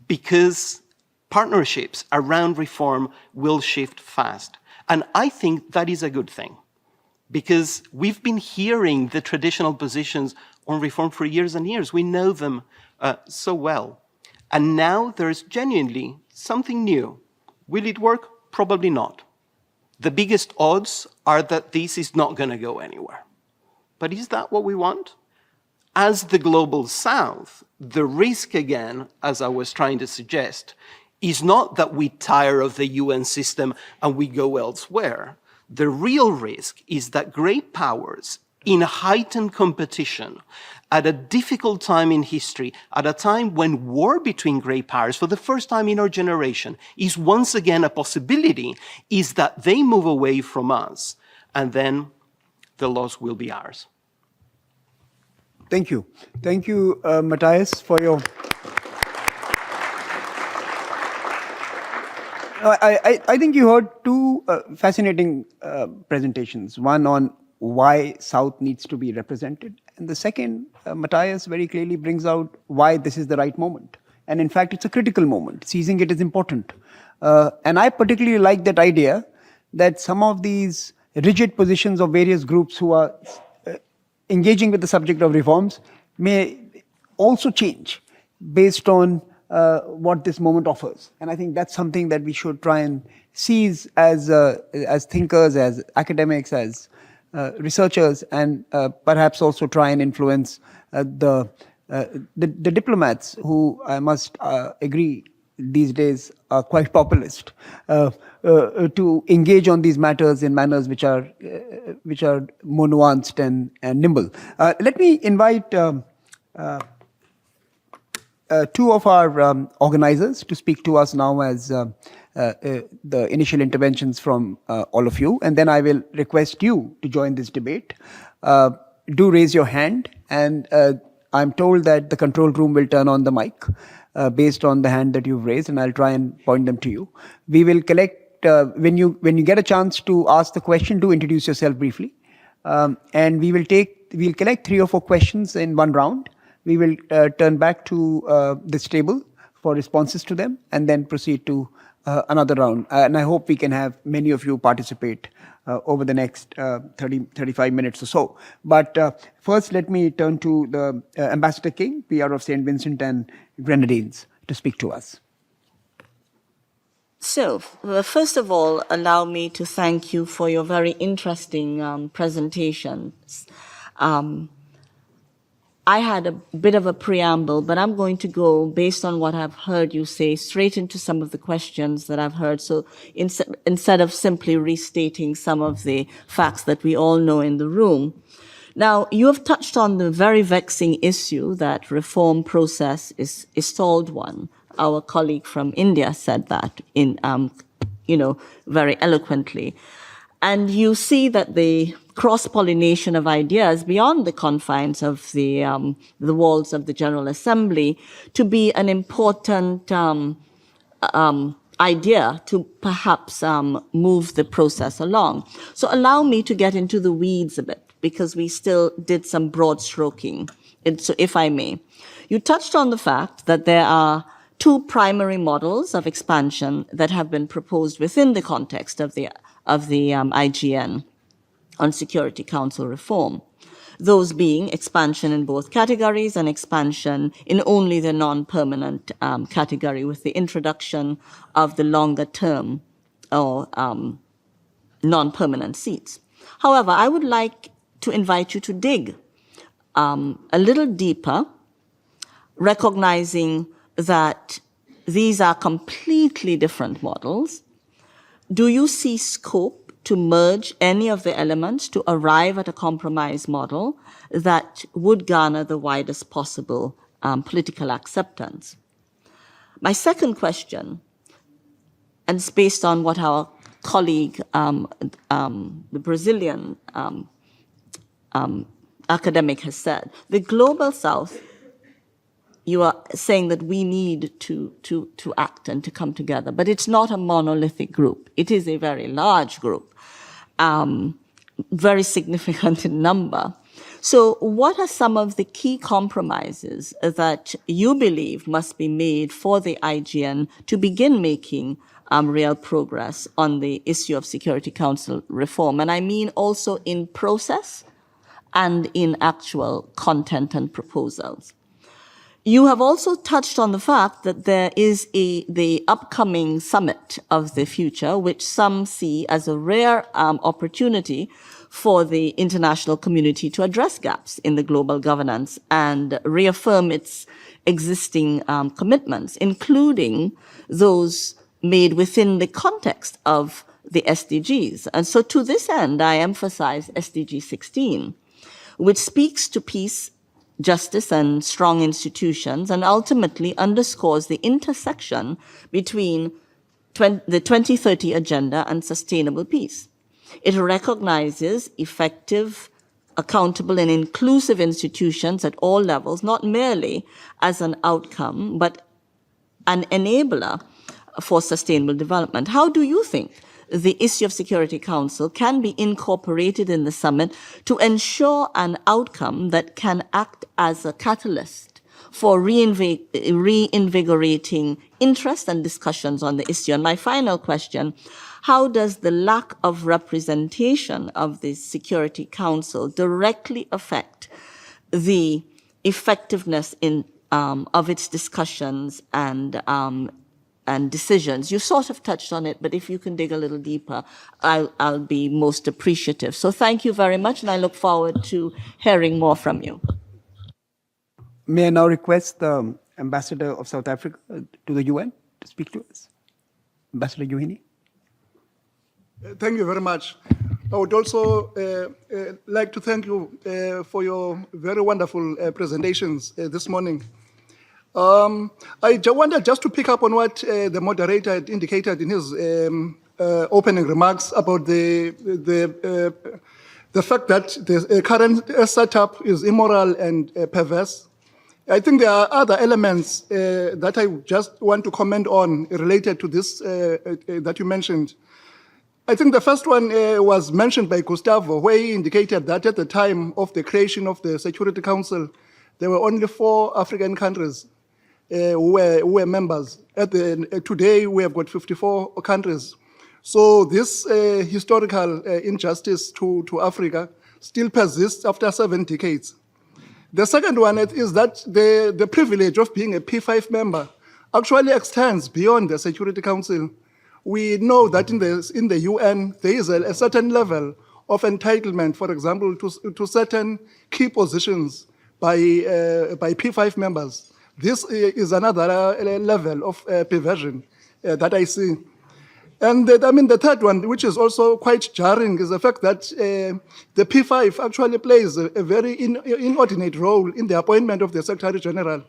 Because partnerships around reform will shift fast. And I think that is a good thing. Because we've been hearing the traditional positions on reform for years and years. We know them so well. And now there's genuinely something new. Will it work? Probably not. The biggest odds are that this is not going to go anywhere. But is that what we want? As the Global South, the risk again, as I was trying to suggest, is not that we tire of the UN system and we go elsewhere. The real risk is that great powers in heightened competition, at a difficult time in history, at a time when war between great powers, for the first time in our generation, is once again a possibility, is that they move away from us, and then the loss will be ours. Thank you. Thank you, Matthias, for your... I think you heard two fascinating presentations. One on why South needs to be represented. And the second, Matthias very clearly brings out why this is the right moment. And in fact, it's a critical moment. Seizing it is important. And I particularly like that idea that some of these rigid positions of various groups who are engaging with the subject of reforms may also change based on what this moment offers. And I think that's something that we should try and seize as thinkers, as academics, as researchers, and perhaps also try and influence the diplomats who, I must agree, these days are quite populist, to engage on these matters in manners which are more nuanced and nimble. Let me invite two of our organizers to speak to us now as the initial interventions from all of you, and then I will request you to join this debate. Do raise your hand, and I'm told that the control room will turn on the mic based on the hand that you've raised, and I'll try and point them to you. We will collect, when you get a chance to ask the question, do introduce yourself briefly. And we'll collect 3 or 4 questions in one round. We will turn back to this table for responses to them, and then proceed to another round. And I hope we can have many of you participate over the next 35 minutes or so. But first, let me turn to the Ambassador King, PR of Saint Vincent and Grenadines, to speak to us. So, first of all, allow me to thank you for your very interesting presentations. I had a bit of a preamble, but I'm going to go, based on what I've heard you say, straight into some of the questions that I've heard. So instead of simply restating some of the facts that we all know in the room. Now, you have touched on the very vexing issue that reform process is a stalled one. Our colleague from India said that in, very eloquently. And you see that the cross-pollination of ideas beyond the confines of the walls of the General Assembly to be an important idea to perhaps move the process along. So allow me to get into the weeds a bit, because we still did some broad stroking. And so if I may, you touched on the fact that there are 2 primary models of expansion that have been proposed within the context of the IGN on Security Council reform. Those being expansion in both categories and expansion in only the non-permanent category, with the introduction of the longer term or non-permanent seats. However, I would like to invite you to dig a little deeper, recognizing that these are completely different models. Do you see scope to merge any of the elements to arrive at a compromise model that would garner the widest possible political acceptance? My second question, and it's based on what our colleague, the Brazilian academic has said, the Global South, you are saying that we need to act and to come together, but it's not a monolithic group. It is a very large group, very significant in number. So what are some of the key compromises that you believe must be made for the IGN to begin making real progress on the issue of Security Council reform? And I mean also in process and in actual content and proposals. You have also touched on the fact that there is the upcoming summit of the future, which some see as a rare opportunity for the international community to address gaps in the global governance and reaffirm its existing commitments, including those made within the context of the SDGs. And so to this end, I emphasize SDG 16. which speaks to peace, justice, and strong institutions, and ultimately underscores the intersection between the 2030 Agenda and sustainable peace. It recognizes effective, accountable, and inclusive institutions at all levels, not merely as an outcome, but an enabler for sustainable development. How do you think the issue of Security Council can be incorporated in the summit to ensure an outcome that can act as a catalyst for reinvigorating interest and discussions on the issue? And my final question, how does the lack of representation of the Security Council directly affect the effectiveness of its discussions and decisions? You sort of touched on it, but if you can dig a little deeper, I'll be most appreciative. So thank you very much, and I look forward to hearing more from you. May I now request the Ambassador of South Africa to the UN to speak to us? Ambassador Yohini. Thank you very much. I would also like to thank you for your very wonderful presentations this morning. I wanted just to pick up on what the moderator had indicated in his opening remarks about the fact that the current setup is immoral and perverse. I think there are other elements that I just want to comment on related to this that you mentioned. I think the first one was mentioned by Gustavo, where he indicated that at the time of the creation of the Security Council, there were only 4 African countries who were members. Today, we have got 54 countries. So this historical injustice to Africa still persists after 7 decades. The second one is that the privilege of being a P5 member actually extends beyond the Security Council. We know that in the UN, there is a certain level of entitlement, for example, to certain key positions by P5 members. This is another level of perversion that I see. And the third one, which is also quite jarring, is the fact that the P5 actually plays a very inordinate role in the appointment of the Secretary General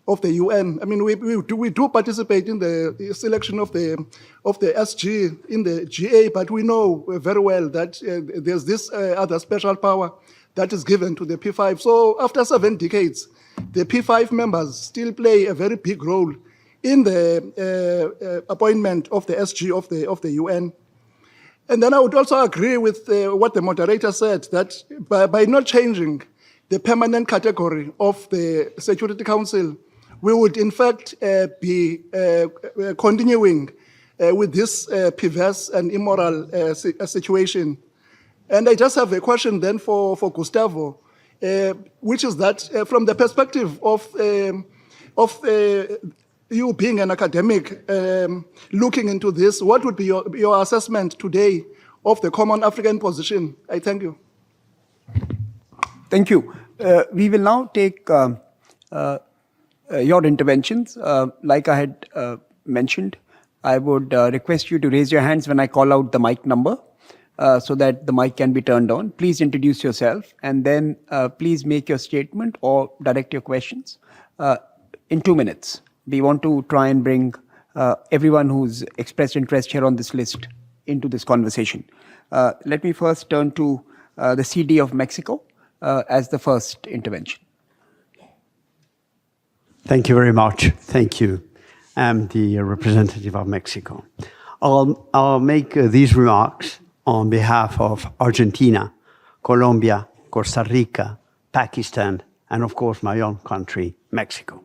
of the UN. I mean, we do participate in the selection of the SG in the GA, but we know very well that there's this other special power that is given to the P5. So after 7 decades, the P5 members still play a very big role in the appointment of the SG of the UN. And then I would also agree with what the moderator said, that by not changing the permanent category of the Security Council, we would in fact be continuing with this perverse and immoral situation. And I just have a question then for Gustavo, which is that from the perspective of you being an academic looking into this, what would be your assessment today of the common African position? I thank you. Thank you. We will now take your interventions. Like I had mentioned, I would request you to raise your hands when I call out the mic number so that the mic can be turned on. Please introduce yourself and then please make your statement or direct your questions in 2 minutes. We want to try and bring everyone who's expressed interest here on this list into this conversation. Let me first turn to the CD of Mexico as the first intervention. Thank you very much. Thank you. I'm the representative of Mexico. I'll make these remarks on behalf of Argentina, Colombia, Costa Rica, Pakistan, and of course my own country, Mexico.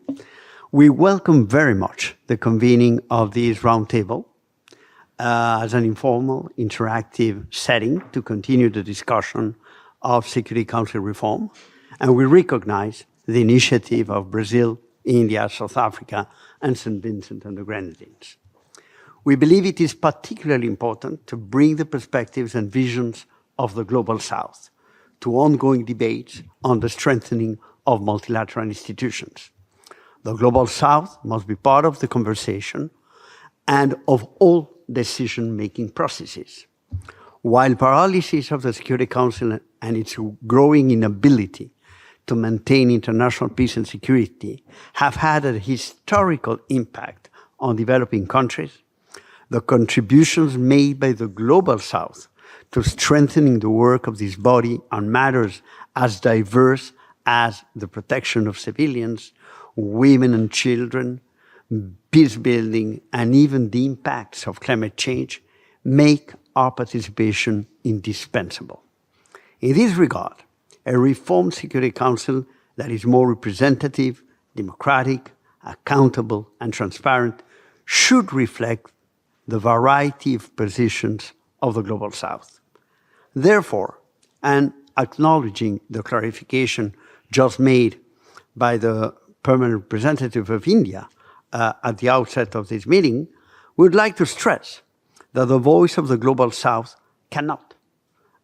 We welcome very much the convening of this roundtable as an informal, interactive setting to continue the discussion of Security Council reform. And we recognize the initiative of Brazil, India, South Africa, and Saint Vincent and the Grenadines. We believe it is particularly important to bring the perspectives and visions of the Global South to ongoing debates on the strengthening of multilateral institutions. The Global South must be part of the conversation and of all decision-making processes. While paralysis of the Security Council and its growing inability to maintain international peace and security have had a historical impact on developing countries, the contributions made by the Global South to strengthening the work of this body on matters as diverse as the protection of civilians, women and children, peace building, and even the impacts of climate change make our participation indispensable. In this regard, a reformed Security Council that is more representative, democratic, accountable, and transparent should reflect the variety of positions of the Global South. Therefore, and acknowledging the clarification just made by the permanent representative of India at the outset of this meeting, we would like to stress that the voice of the Global South cannot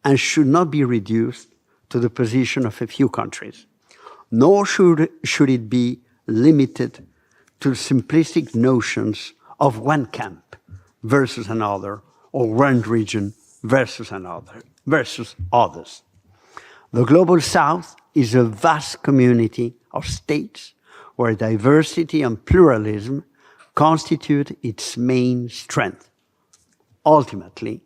and should not be reduced to the position of a few countries, nor should it be limited to simplistic notions of one camp versus another, or one region versus another, versus others. The Global South is a vast community of states where diversity and pluralism constitute its main strength. Ultimately,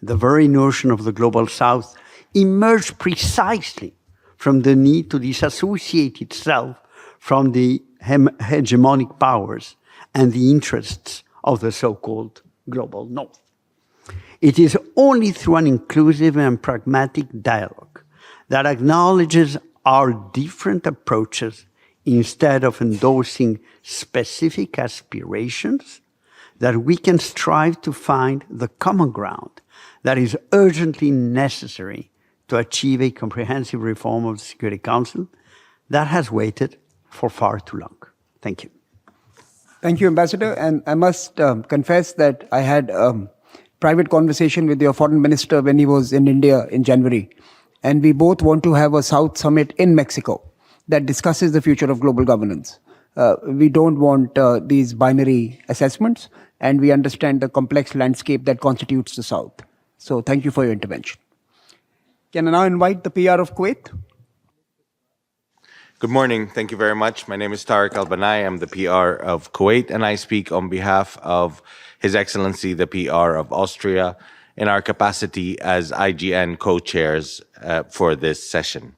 the very notion of the Global South emerged precisely from the need to disassociate itself from the hegemonic powers and the interests of the so-called Global North. It is only through an inclusive and pragmatic dialogue that acknowledges our different approaches instead of endorsing specific aspirations that we can strive to find the common ground that is urgently necessary to achieve a comprehensive reform of the Security Council that has waited for far too long. Thank you. Thank you, Ambassador. And I must confess that I had a private conversation with your foreign minister when he was in India in January. And we both want to have a South Summit in Mexico that discusses the future of global governance. We don't want these binary assessments, and we understand the complex landscape that constitutes the South. So thank you for your intervention. Can I now invite the PR of Kuwait? Good morning. Thank you very much. My name is Tariq Al-Banai. I'm the PR of Kuwait, and I speak on behalf of His Excellency, the PR of Austria, in our capacity as IGN co-chairs for this session.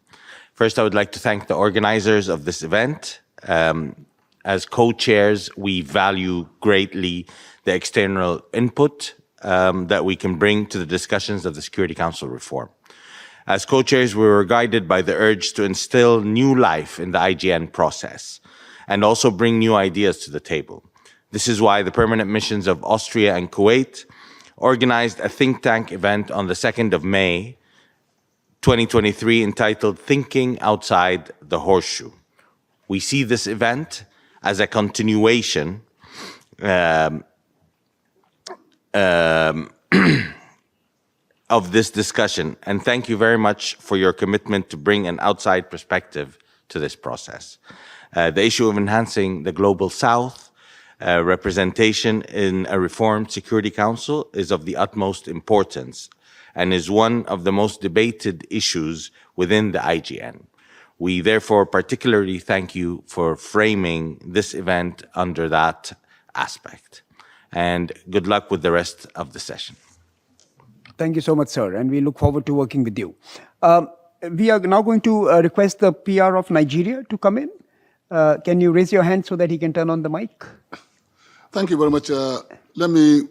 First, I would like to thank the organizers of this event. As co-chairs, we value greatly the external input that we can bring to the discussions of the Security Council reform. As co-chairs, we were guided by the urge to instill new life in the IGN process and also bring new ideas to the table. This is why the permanent missions of Austria and Kuwait organized a think tank event on the 2nd of May, 2023, entitled Thinking Outside the Horseshoe. We see this event as a continuation of this discussion, and thank you very much for your commitment to bring an outside perspective to this process. The issue of enhancing the Global South representation in a reformed Security Council is of the utmost importance and is one of the most debated issues within the IGN. We therefore particularly thank you for framing this event under that aspect. And good luck with the rest of the session. Thank you so much, sir, and we look forward to working with you. We are now going to request the PR of Nigeria to come in. Can you raise your hand so that he can turn on the mic? Thank you very much. Let me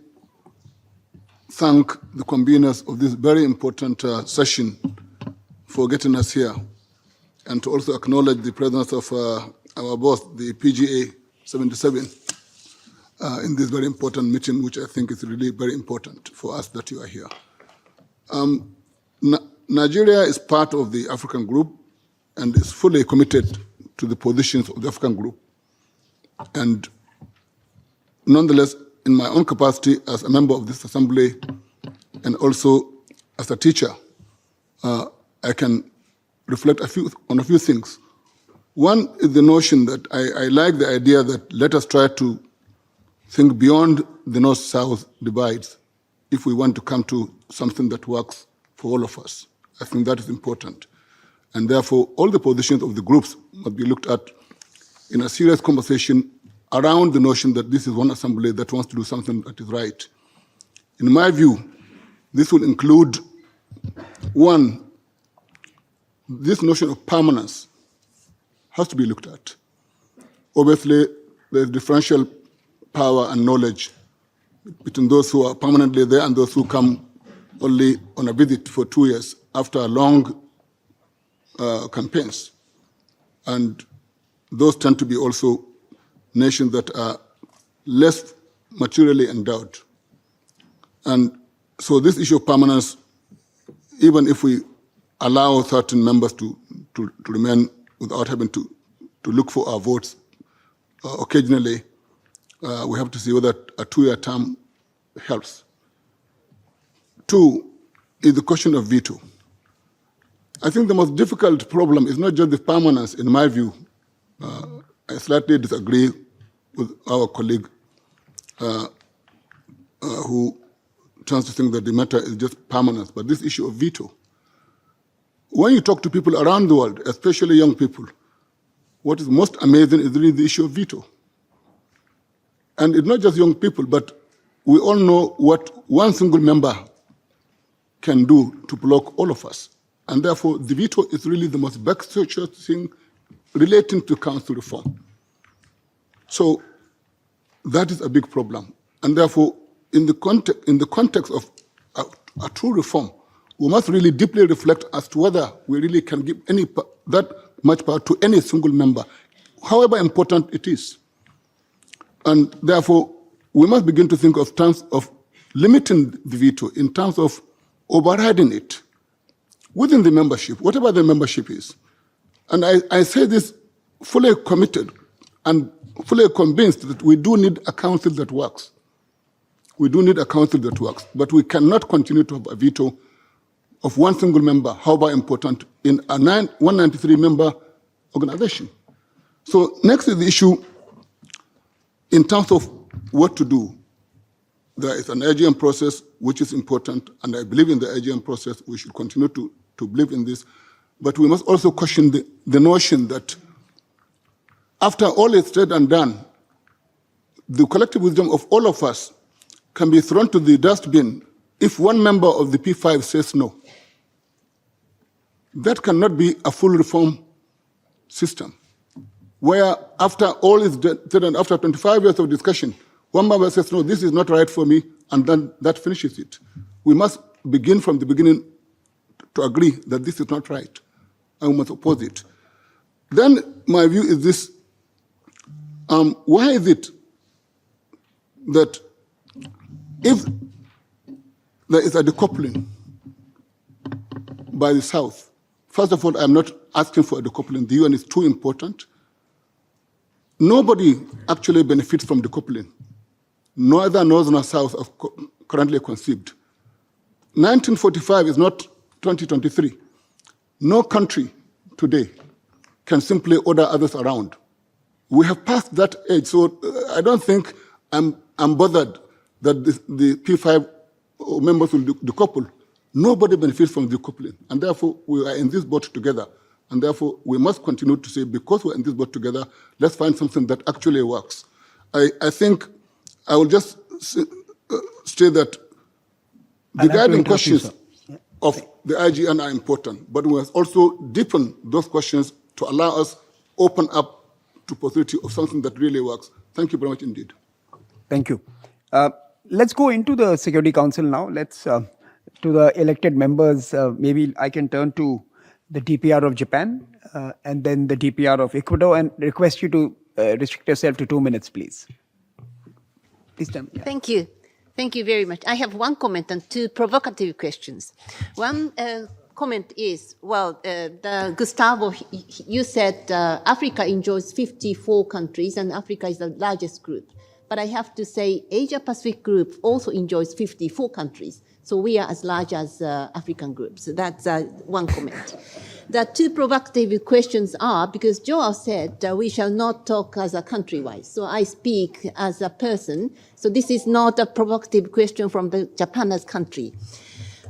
thank the conveners of this very important session for getting us here, and to also acknowledge the presence of our boss, the PGA 77, in this very important meeting, which I think is really very important for us that you are here. Nigeria is part of the African group and is fully committed to the positions of the African group. And nonetheless, in my own capacity as a member of this assembly and also as a teacher, I can reflect on a few things. One is the notion that I like the idea that let us try to think beyond the North-South divides if we want to come to something that works for all of us. I think that is important. And therefore, all the positions of the groups must be looked at in a serious conversation around the notion that this is one assembly that wants to do something that is right. In my view, this will include, one, this notion of permanence has to be looked at. Obviously, there is differential power and knowledge between those who are permanently there and those who come only on a visit for 2 years after long campaigns. And those tend to be also nations that are less materially endowed. And so this issue of permanence, even if we allow certain members to remain without having to look for our votes occasionally, we have to see whether a 2-year term helps. 2 is the question of veto. I think the most difficult problem is not just the permanence, in my view. I slightly disagree with our colleague who tends to think that the matter is just permanence, but this issue of veto. When you talk to people around the world, especially young people, what is most amazing is really the issue of veto. And it's not just young people, but we all know what one single member can do to block all of us. And therefore, the veto is really the most vexatious thing relating to council reform. So that is a big problem. And therefore, in the context of a true reform, we must really deeply reflect as to whether we really can give that much power to any single member, however important it is. And therefore, we must begin to think of terms of limiting the veto in terms of overriding it within the membership, whatever the membership is. And I say this fully committed and fully convinced that we do need a council that works. We do need a council that works, but we cannot continue to have a veto of one single member, however important, in a 193-member organization. So next is the issue in terms of what to do. There is an AGM process which is important, and I believe in the AGM process. We should continue to believe in this. But we must also caution the notion that after all is said and done, the collective wisdom of all of us can be thrown to the dustbin if one member of the P5 says no. That cannot be a full reform system, where after all is said and after 25 years of discussion, one member says, no, this is not right for me, and then that finishes it. We must begin from the beginning to agree that this is not right, and we must oppose it. Then my view is this: why is it that if there is a decoupling by the South, first of all, I'm not asking for a decoupling. The UN is too important. Nobody actually benefits from decoupling. Neither North nor South are currently conceived. 1945 is not 2023. No country today can simply order others around. We have passed that age, so I don't think I'm bothered that the P5 members will decouple. Nobody benefits from decoupling, and therefore we are in this boat together. And therefore we must continue to say, because we're in this boat together, let's find something that actually works. I think I will just say that the guiding questions of the IGN are important, but we must also deepen those questions to allow us open up to possibility of something that really works. Thank you very much indeed. Thank you. Let's go into the Security Council now. Let's to the elected members. Maybe I can turn to the DPR of Japan and then the DPR of Ecuador, and request you to restrict yourself to 2 minutes, please. Please, yeah. Thank you. Thank you very much. I have one comment and 2 provocative questions. One comment is, well, Gustavo, you said Africa enjoys 54 countries and Africa is the largest group. But I have to say Asia-Pacific group also enjoys 54 countries. So we are as large as African groups. So that's one comment. The 2 provocative questions are, because Joel said we shall not talk as a country-wise. So I speak as a person. So this is not a provocative question from the Japan as country.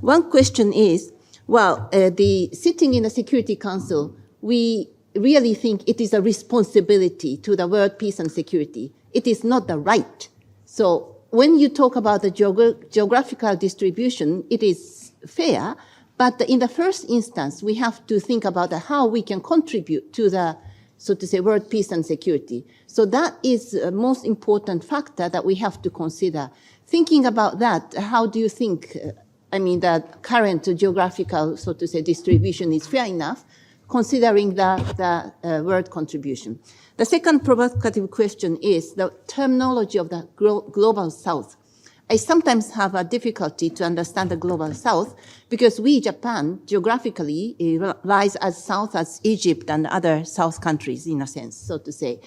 One question is, Well, the sitting in the Security Council, we really think it is a responsibility to the world peace and security. It is not the right. So when you talk about the geographical distribution, it is fair, but in the first instance, we have to think about how we can contribute to the, so to say, world peace and security. So that is the most important factor that we have to consider. Thinking about that, how do you think, the current geographical, so to say, distribution is fair enough, considering the world contribution? The second provocative question is the terminology of the global south. I sometimes have a difficulty to understand the global south because we, Japan, geographically lies as south as Egypt and other south countries, in a sense, so to say.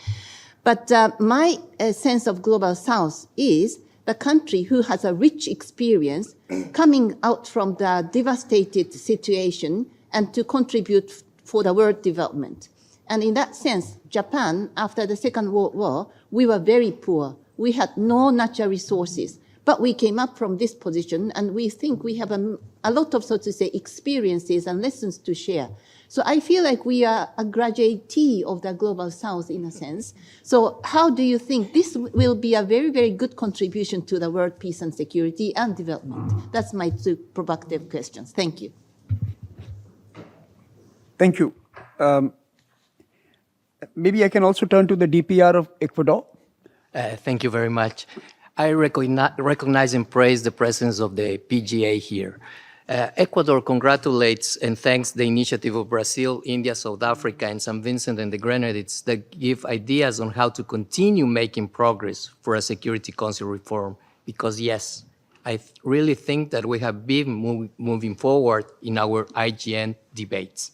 But my sense of global south is the country who has a rich experience coming out from the devastated situation and to contribute for the world development. And in that sense, Japan, after the Second World War, we were very poor. We had no natural resources. But we came up from this position, and we think we have a lot of, so to say, experiences and lessons to share. So I feel like we are a graduatee of the global south in a sense. So how do you think this will be a very, very good contribution to the world peace and security and development? That's my two provocative questions. Thank you. Thank you. Maybe I can also turn to the DPR of Ecuador. Thank you very much. I recognize and praise the presence of the PGA here. Ecuador congratulates and thanks the initiative of Brazil, India, South Africa, and Saint Vincent and the Grenadines that give ideas on how to continue making progress for a Security Council reform. Because yes, I really think that we have been moving forward in our IGN debates.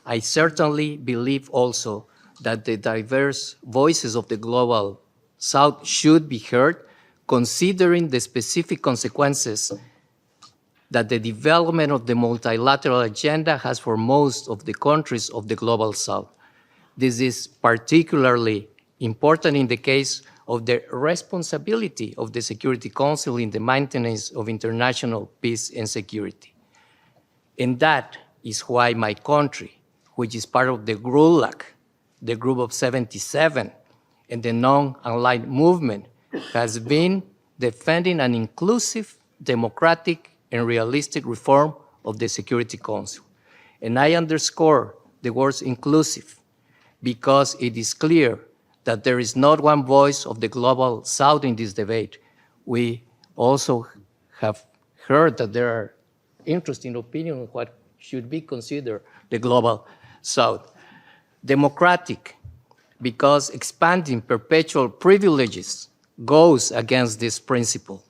I certainly believe also that the diverse voices of the global South should be heard, considering the specific consequences that the development of the multilateral agenda has for most of the countries of the global South. This is particularly important in the case of the responsibility of the Security Council in the maintenance of international peace and security. And that is why my country, which is part of the GRULAC, the Group of 77, and the non-aligned movement, has been defending an inclusive, democratic, and realistic reform of the Security Council. And I underscore the words inclusive because it is clear that there is not one voice of the global South in this debate. We also have heard that there are interesting opinions on what should be considered the global South. Democratic, because expanding perpetual privileges goes against this principle.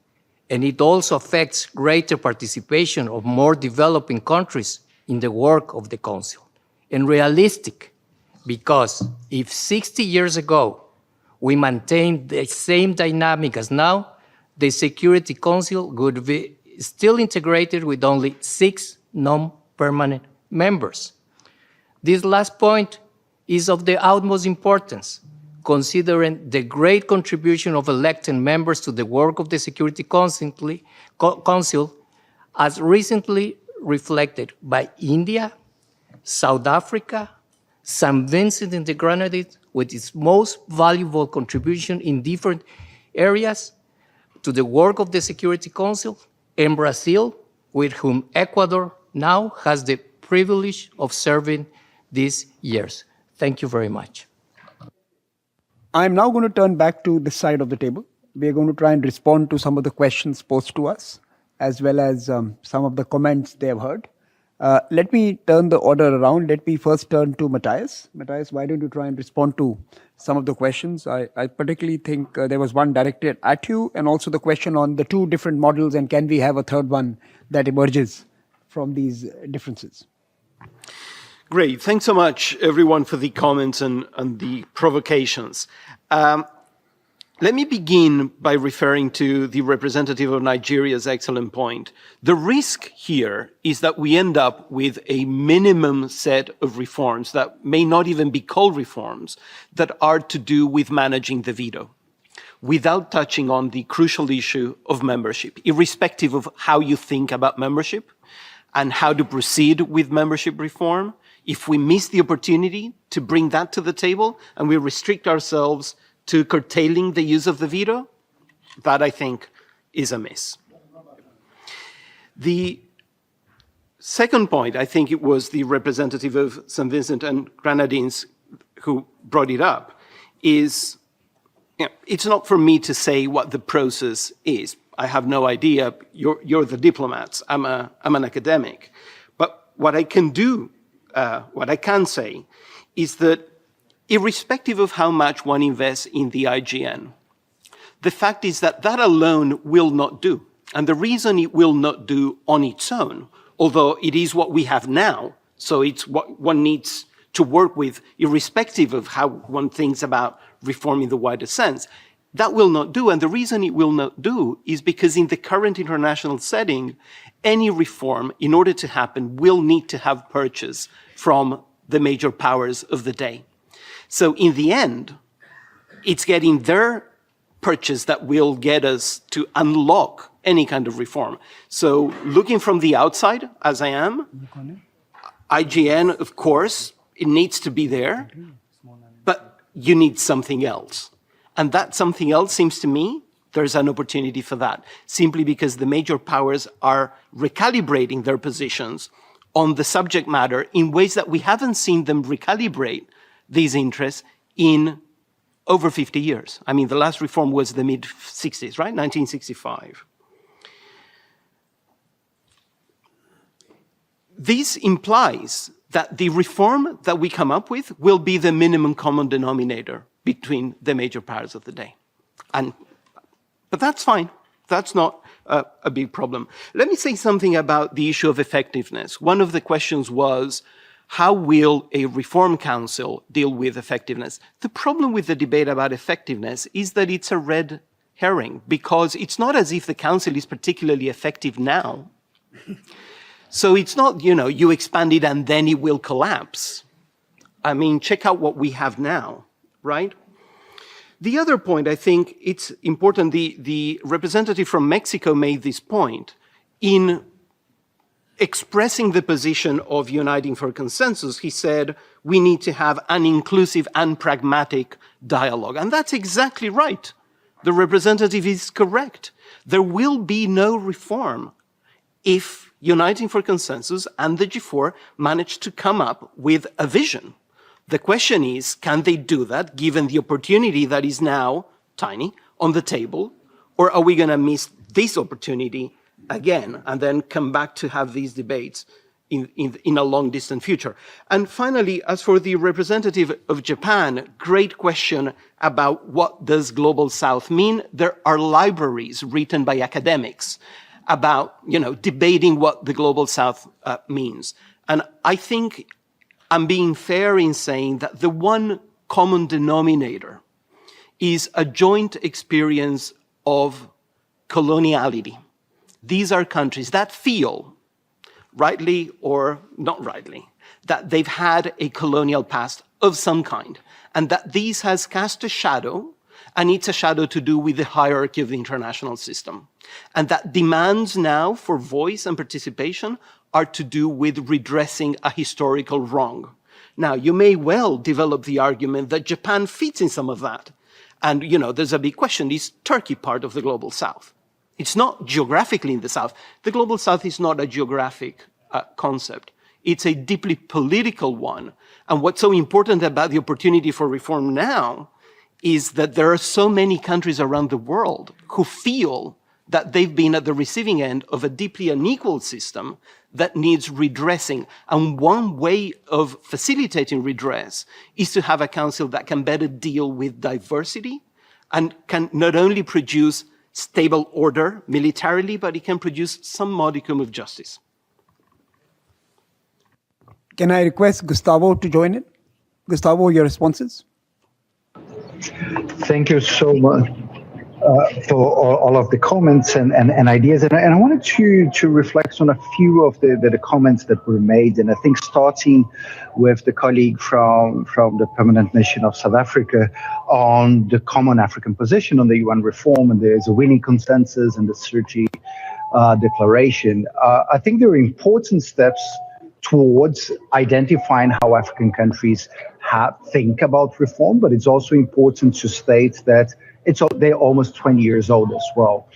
And it also affects greater participation of more developing countries in the work of the Council. And realistic, because if 60 years ago we maintained the same dynamic as now, the Security Council would be still integrated with only 6 non-permanent members. This last point is of the utmost importance, considering the great contribution of elected members to the work of the Security Council, as recently reflected by India, South Africa, Saint Vincent and the Grenadines, with its most valuable contribution in different areas to the work of the Security Council, and Brazil, with whom Ecuador now has the privilege of serving these years. Thank you very much. I'm now going to turn back to this side of the table. We're going to try and respond to some of the questions posed to us, as well as some of the comments they have heard. Let me turn the order around. Let me first turn to Matthias. Matthias, why don't you try and respond to some of the questions? I particularly think there was one directed at you, and also the question on the 2 different models, and can we have a third one that emerges from these differences? Great. Thanks so much, everyone, for the comments and the provocations. Let me begin by referring to the representative of Nigeria's excellent point. The risk here is that we end up with a minimum set of reforms that may not even be called reforms, that are to do with managing the veto, without touching on the crucial issue of membership, irrespective of how you think about membership. and how to proceed with membership reform, if we miss the opportunity to bring that to the table and we restrict ourselves to curtailing the use of the veto, that I think is a miss. The second point, I think it was the representative of Saint Vincent and Grenadines who brought it up, is it's not for me to say what the process is. I have no idea. You're the diplomats. I'm an academic. But what I can do, what I can say, is that irrespective of how much one invests in the IGN, the fact is that that alone will not do. And the reason it will not do on its own, although it is what we have now, so it's what one needs to work with, irrespective of how one thinks about reform in the wider sense, that will not do. And the reason it will not do is because in the current international setting, any reform, in order to happen, will need to have purchase from the major powers of the day. So in the end, it's getting their purchase that will get us to unlock any kind of reform. So looking from the outside, as I am, IGN, of course, it needs to be there, but you need something else. And that something else seems to me, there's an opportunity for that, simply because the major powers are recalibrating their positions on the subject matter in ways that we haven't seen them recalibrate these interests in over 50 years. I mean, the last reform was the mid-60s, right? 1965. This implies that the reform that we come up with will be the minimum common denominator between the major powers of the day. But that's fine. That's not a big problem. Let me say something about the issue of effectiveness. One of the questions was, how will a reform council deal with effectiveness? The problem with the debate about effectiveness is that it's a red herring, because it's not as if the council is particularly effective now. So it's not, you expand it and then it will collapse. I mean, check out what we have now, right? The other point, I think it's important, the representative from Mexico made this point in expressing the position of Uniting for Consensus. He said, we need to have an inclusive and pragmatic dialogue. And that's exactly right. The representative is correct. There will be no reform if Uniting for Consensus and the G4 manage to come up with a vision. The question is, can they do that given the opportunity that is now tiny on the table, or are we going to miss this opportunity again and then come back to have these debates in a long distant future? And finally, as for the representative of Japan, great question about what does Global South mean. There are libraries written by academics about, debating what the Global South means. And I think I'm being fair in saying that the one common denominator is a joint experience of coloniality. These are countries that feel, rightly or not rightly, that they've had a colonial past of some kind, and that this has cast a shadow, and it's a shadow to do with the hierarchy of the international system. And that demands now for voice and participation are to do with redressing a historical wrong. Now, you may well develop the argument that Japan fits in some of that. And, there's a big question, is Turkey part of the Global South? It's not geographically in the South. The Global South is not a geographic concept. It's a deeply political one. And what's so important about the opportunity for reform now is that there are so many countries around the world who feel that they've been at the receiving end of a deeply unequal system that needs redressing. And one way of facilitating redress is to have a council that can better deal with diversity and can not only produce stable order militarily, but it can produce some modicum of justice. Can I request Gustavo to join in? Gustavo, your responses? Thank you so much for all of the comments and ideas. And I wanted to reflect on a few of the comments that were made. And I think starting with the colleague from the Permanent Mission of South Africa on the common African position on the UN reform, and there's a winning consensus and the strategy declaration. I think there are important steps towards identifying how African countries think about reform, but it's also important to state that they're almost 20 years old as well.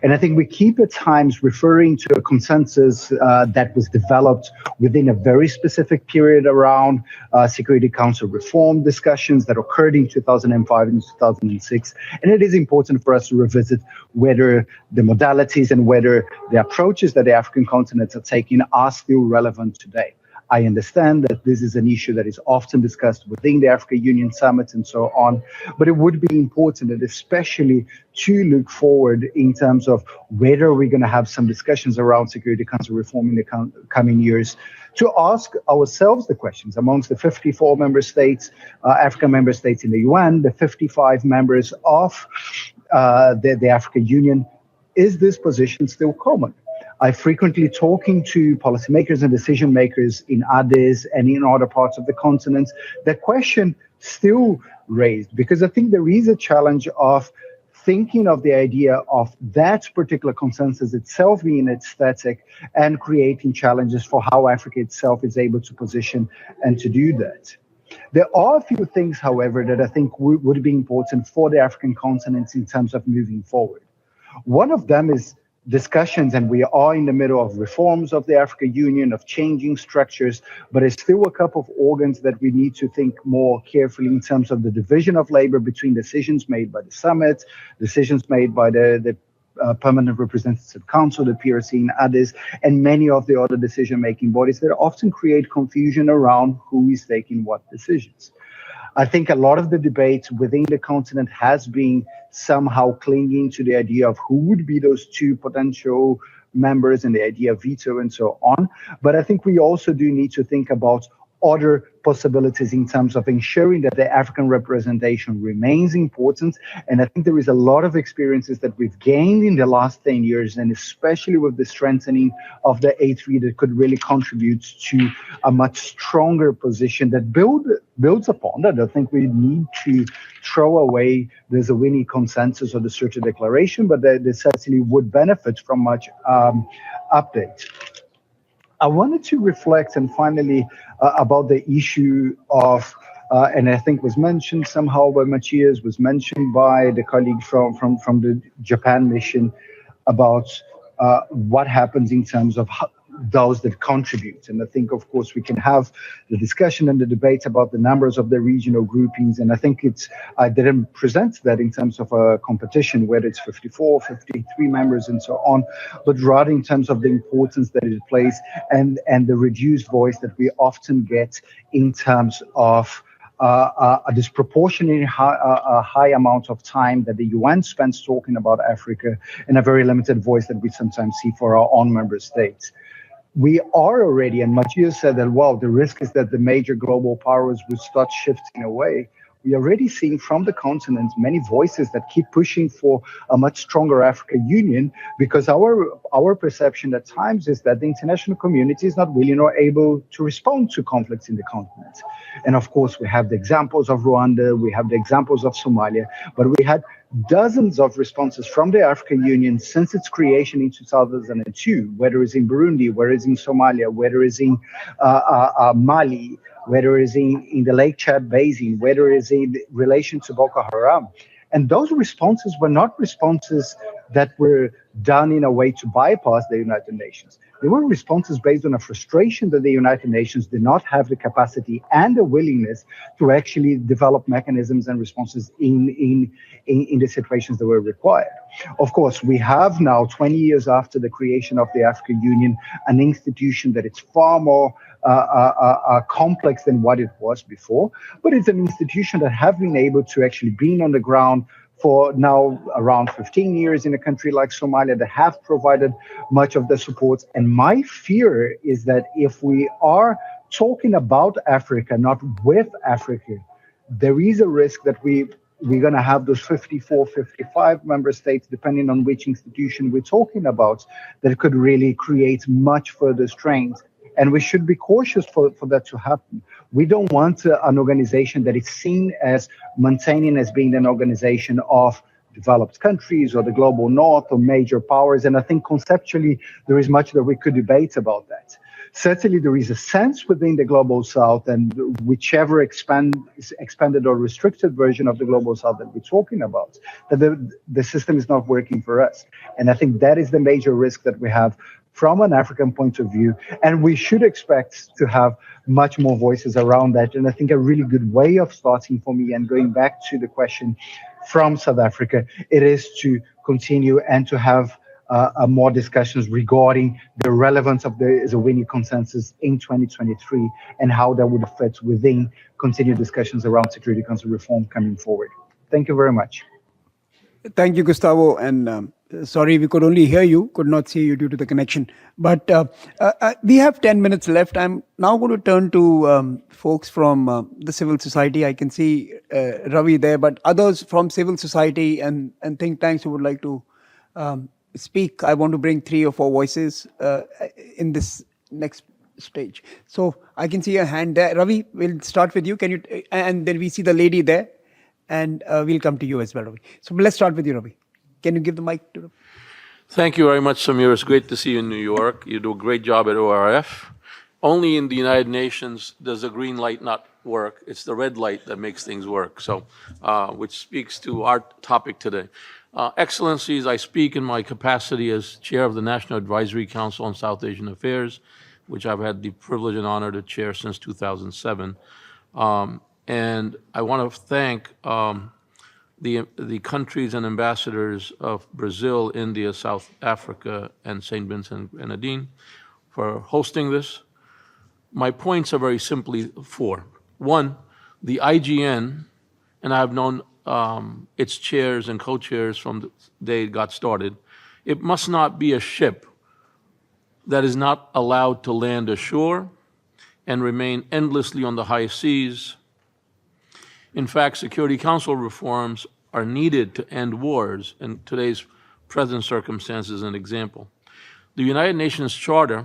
And I think we keep at times referring to a consensus that was developed within a very specific period around Security Council reform discussions that occurred in 2005 and 2006. And it is important for us to revisit whether the modalities and whether the approaches that the African continents are taking are still relevant today. I understand that this is an issue that is often discussed within the African Union summits and so on, but it would be important, and especially to look forward in terms of whether we're going to have some discussions around Security Council reform in the coming years, to ask ourselves the questions amongst the 54 member states, African member states in the UN, the 55 members of the African Union. Is this position still common? I frequently talking to policymakers and decision makers in Addis and in other parts of the continent, that question still raised, because I think there is a challenge of thinking of the idea of that particular consensus itself being aesthetic and creating challenges for how Africa itself is able to position and to do that. There are a few things, however, that I think would be important for the African continent in terms of moving forward. One of them is discussions, and we are in the middle of reforms of the African Union, of changing structures, but there's still a couple of organs that we need to think more carefully in terms of the division of labor between decisions made by the summit, decisions made by the Permanent Representative Council, the PRC in Addis, and many of the other decision-making bodies that often create confusion around who is taking what decisions. I think a lot of the debate within the continent has been somehow clinging to the idea of who would be those two potential members and the idea of veto and so on. But I think we also do need to think about other possibilities in terms of ensuring that the African representation remains important. And I think there is a lot of experiences that we've gained in the last 10 years, and especially with the strengthening of the A3 that could really contribute to a much stronger position that builds upon that. I think we need to throw away the Zawini consensus or the Surte declaration, but they certainly would benefit from much update. I wanted to reflect, and finally, about the issue of, and I think was mentioned somehow by Matthias, was mentioned by the colleague from the Japan mission, about what happens in terms of those that contribute. And I think, of course, we can have the discussion and the debate about the numbers of the regional groupings. And I think I didn't present that in terms of a competition, whether it's 54, 53 members and so on, but rather in terms of the importance that it plays and the reduced voice that we often get in terms of a disproportionately high amount of time that the UN spends talking about Africa, and a very limited voice that we sometimes see for our own member states. We are already, and Matthias said that, well, the risk is that the major global powers would start shifting away. We are already seeing from the continent many voices that keep pushing for a much stronger African Union, because our perception at times is that the international community is not willing or able to respond to conflicts in the continent. And of course, we have the examples of Rwanda, we have the examples of Somalia, but we had dozens of responses from the African Union since its creation in 2002, whether it's in Burundi, whether it's in Somalia, whether it's in Mali, whether it's in the Lake Chad Basin, whether it's in relation to Boko Haram. And those responses were not responses that were done in a way to bypass the United Nations. They were responses based on a frustration that the United Nations did not have the capacity and the willingness to actually develop mechanisms and responses in the situations that were required. Of course, we have now, 20 years after the creation of the African Union, an institution that is far more complex than what it was before, but it's an institution that have been able to actually be on the ground for now around 15 years in a country like Somalia, that have provided much of the support. And my fear is that if we are talking about Africa, not with Africa, there is a risk that we're going to have those 54, 55 member states, depending on which institution we're talking about, that could really create much further strains. And we should be cautious for that to happen. We don't want an organization that is seen as maintaining as being an organization of developed countries or the global north or major powers. And I think conceptually, there is much that we could debate about that. Certainly, there is a sense within the global south, and whichever expanded or restricted version of the global south that we're talking about, that the system is not working for us. And I think that is the major risk that we have from an African point of view. And we should expect to have much more voices around that. And I think a really good way of starting for me, and going back to the question from South Africa, it is to continue and to have more discussions regarding the relevance of the Zawini consensus in 2023 and how that would fit within continued discussions around Security Council reform coming forward. Thank you very much. Thank you, Gustavo. And sorry, we could only hear you, could not see you due to the connection. But we have 10 minutes left. I'm now going to turn to folks from the civil society. I can see Ravi there, but others from civil society and think tanks who would like to speak. I want to bring 3 or 4 voices in this next stage. So I can see a hand there. Ravi, we'll start with you. Can you? And then we see the lady there, and we'll come to you as well, Ravi. So let's start with you, Ravi. Can you give the mic to Ravi? Thank you very much, Samir. It's great to see you in New York. You do a great job at ORF. Only in the United Nations does the green light not work. It's the red light that makes things work. So, which speaks to our topic today. Excellencies, I speak in my capacity as chair of the National Advisory Council on South Asian Affairs, which I've had the privilege and honor to chair since 2007. And I want to thank the countries and ambassadors of Brazil, India, South Africa, and Saint Vincent and Grenadines for hosting this. My points are very simply 4. 1, the IGN, and I've known its chairs and co-chairs from the day it got started, it must not be a ship that is not allowed to land ashore and remain endlessly on the high seas. In fact, Security Council reforms are needed to end wars, and today's present circumstance is an example. The United Nations Charter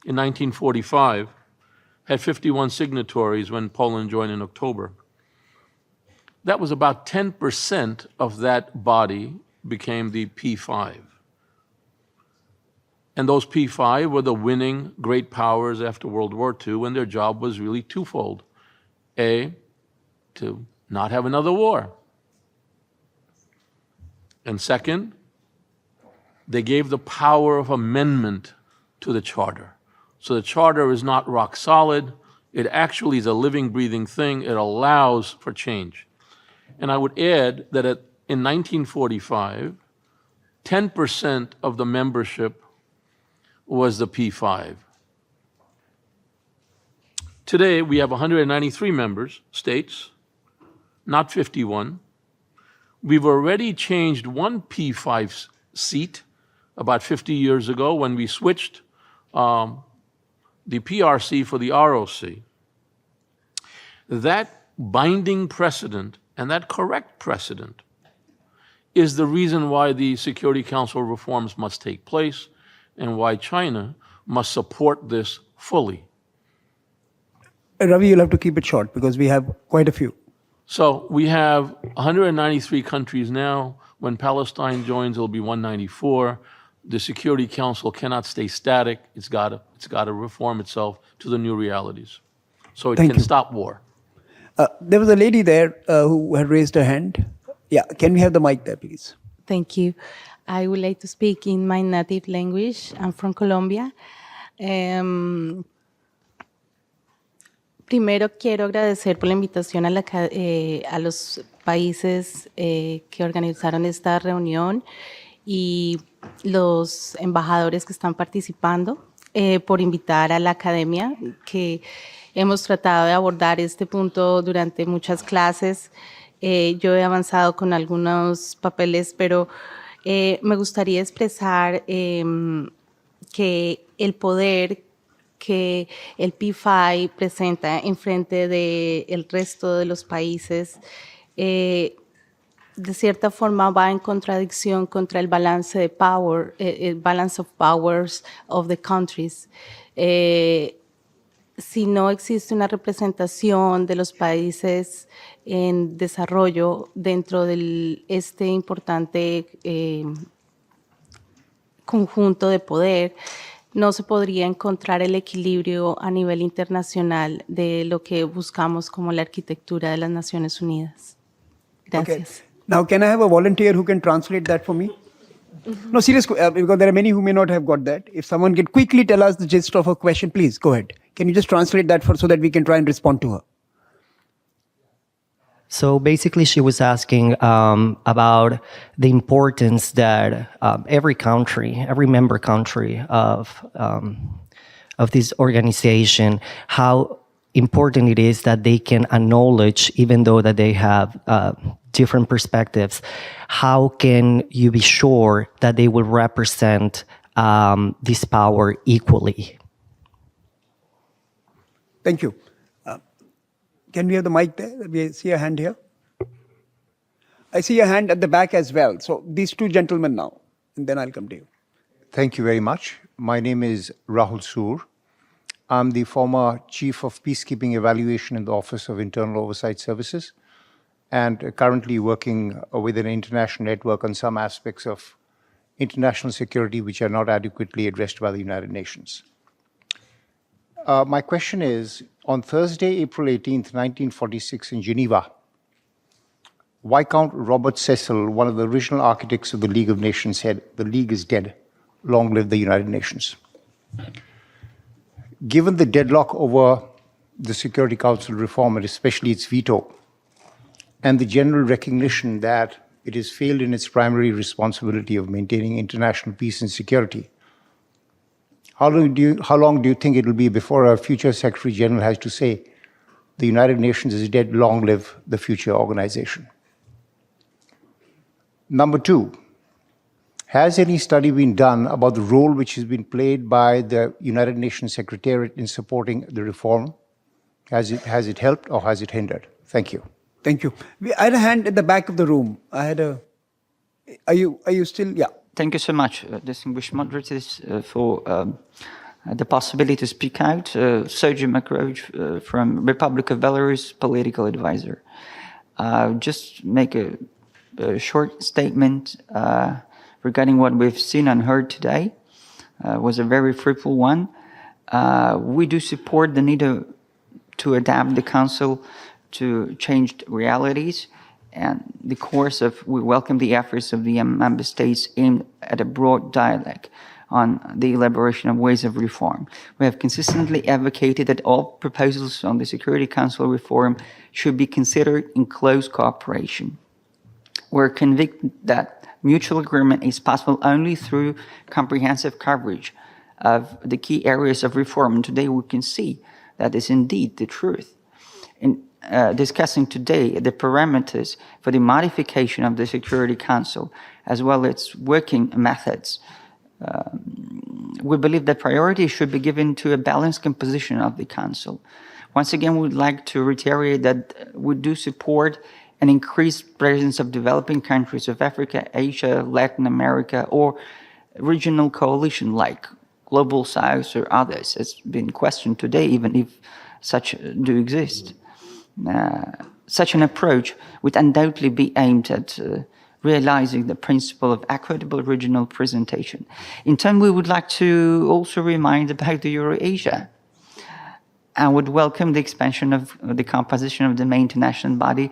in 1945 had 51 signatories when Poland joined in October. That was about 10% of that body became the P5. And those P5 were the winning great powers after World War II, and their job was really twofold. A, to not have another war. And second, they gave the power of amendment to the Charter. So the Charter is not rock solid. It actually is a living, breathing thing. It allows for change. And I would add that in 1945, 10% of the membership was the P5. Today, we have 193 members, states, not 51. We've already changed one P5 seat about 50 years ago when we switched the PRC for the ROC. That binding precedent and that correct precedent is the reason why the Security Council reforms must take place and why China must support this fully. Ravi, you'll have to keep it short because we have quite a few. So we have 193 countries now. When Palestine joins, it'll be 194. The Security Council cannot stay static. It's got to reform itself to the new realities, so it can stop war. There was a lady there who had raised her hand. Yeah, can we have the mic there, please? Thank you. I would like to speak in my native language. I'm from Colombia. Primero quiero agradecer por la invitación a los países que organizaron esta reunión y los embajadores que están participando por invitar a la academia, que hemos tratado de abordar este punto durante muchas clases. Yo he avanzado con algunos papeles, pero me gustaría expresar que el poder que el P5 presenta en frente del resto de los países de cierta forma va en contradicción contra el balance de power, el balance of powers of the countries. si no existe una representación de los países en desarrollo dentro de este importante conjunto de poder, no se podría encontrar el equilibrio a nivel internacional de lo que buscamos como la arquitectura de las Naciones Unidas. Gracias. Okay. Now, can I have a volunteer who can translate that for me? No, seriously, because there are many who may not have got that. If someone can quickly tell us the gist of a question, please go ahead. Can you just translate that so that we can try and respond to her? So basically, she was asking about the importance that every country, every member country of this organization, how important it is that they can acknowledge, even though that they have different perspectives, how can you be sure that they will represent this power equally? Thank you. Can we have the mic there? We see a hand here. I see a hand at the back as well. So these two gentlemen now, and then I'll come to you. Thank you very much. My name is Rahul Soor. I'm the former Chief of Peacekeeping Evaluation in the Office of Internal Oversight Services, and currently working with an international network on some aspects of international security which are not adequately addressed by the United Nations. My question is, on Thursday, April 18th, 1946 in Geneva, Viscount Robert Cecil, one of the original architects of the League of Nations, said, "The League is dead. Long live the United Nations." Given the deadlock over the Security Council reform, and especially its veto, and the general recognition that it has failed in its primary responsibility of maintaining international peace and security, how long do you think it will be before our future Secretary General has to say, "The United Nations is dead, long live the future organization"? Number two, has any study been done about the role which has been played by the United Nations Secretariat in supporting the reform? Has it helped or has it hindered? Thank you. Thank you. I had a hand at the back of the room. I had a. Are you still? Yeah. Thank you so much, distinguished moderators, for the possibility to speak out. Sergio Macroach from Republic of Belarus, political advisor. Just make a short statement regarding what we've seen and heard today. Was a very fruitful one. We do support the need to adapt the Council to changed realities. And we welcome the efforts of the member states aimed at a broad dialogue on the elaboration of ways of reform. We have consistently advocated that all proposals on the Security Council reform should be considered in close cooperation. We're convinced that mutual agreement is possible only through comprehensive coverage of the key areas of reform. And today we can see that is indeed the truth. In discussing today the parameters for the modification of the Security Council, as well as its working methods, we believe that priority should be given to a balanced composition of the Council. Once again, we would like to reiterate that we do support an increased presence of developing countries of Africa, Asia, Latin America, or regional coalition like Global South or others. It's been questioned today, even if such do exist. Such an approach would undoubtedly be aimed at realizing the principle of equitable regional presentation. In turn, we would like to also remind about the Eurasia. I would welcome the expansion of the composition of the main international body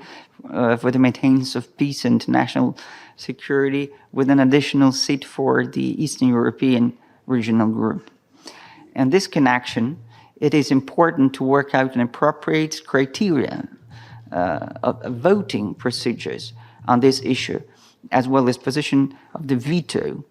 for the maintenance of peace and international security, with an additional seat for the Eastern European regional group. And this connection, it is important to work out an appropriate criteria of voting procedures on this issue, as well as position of the veto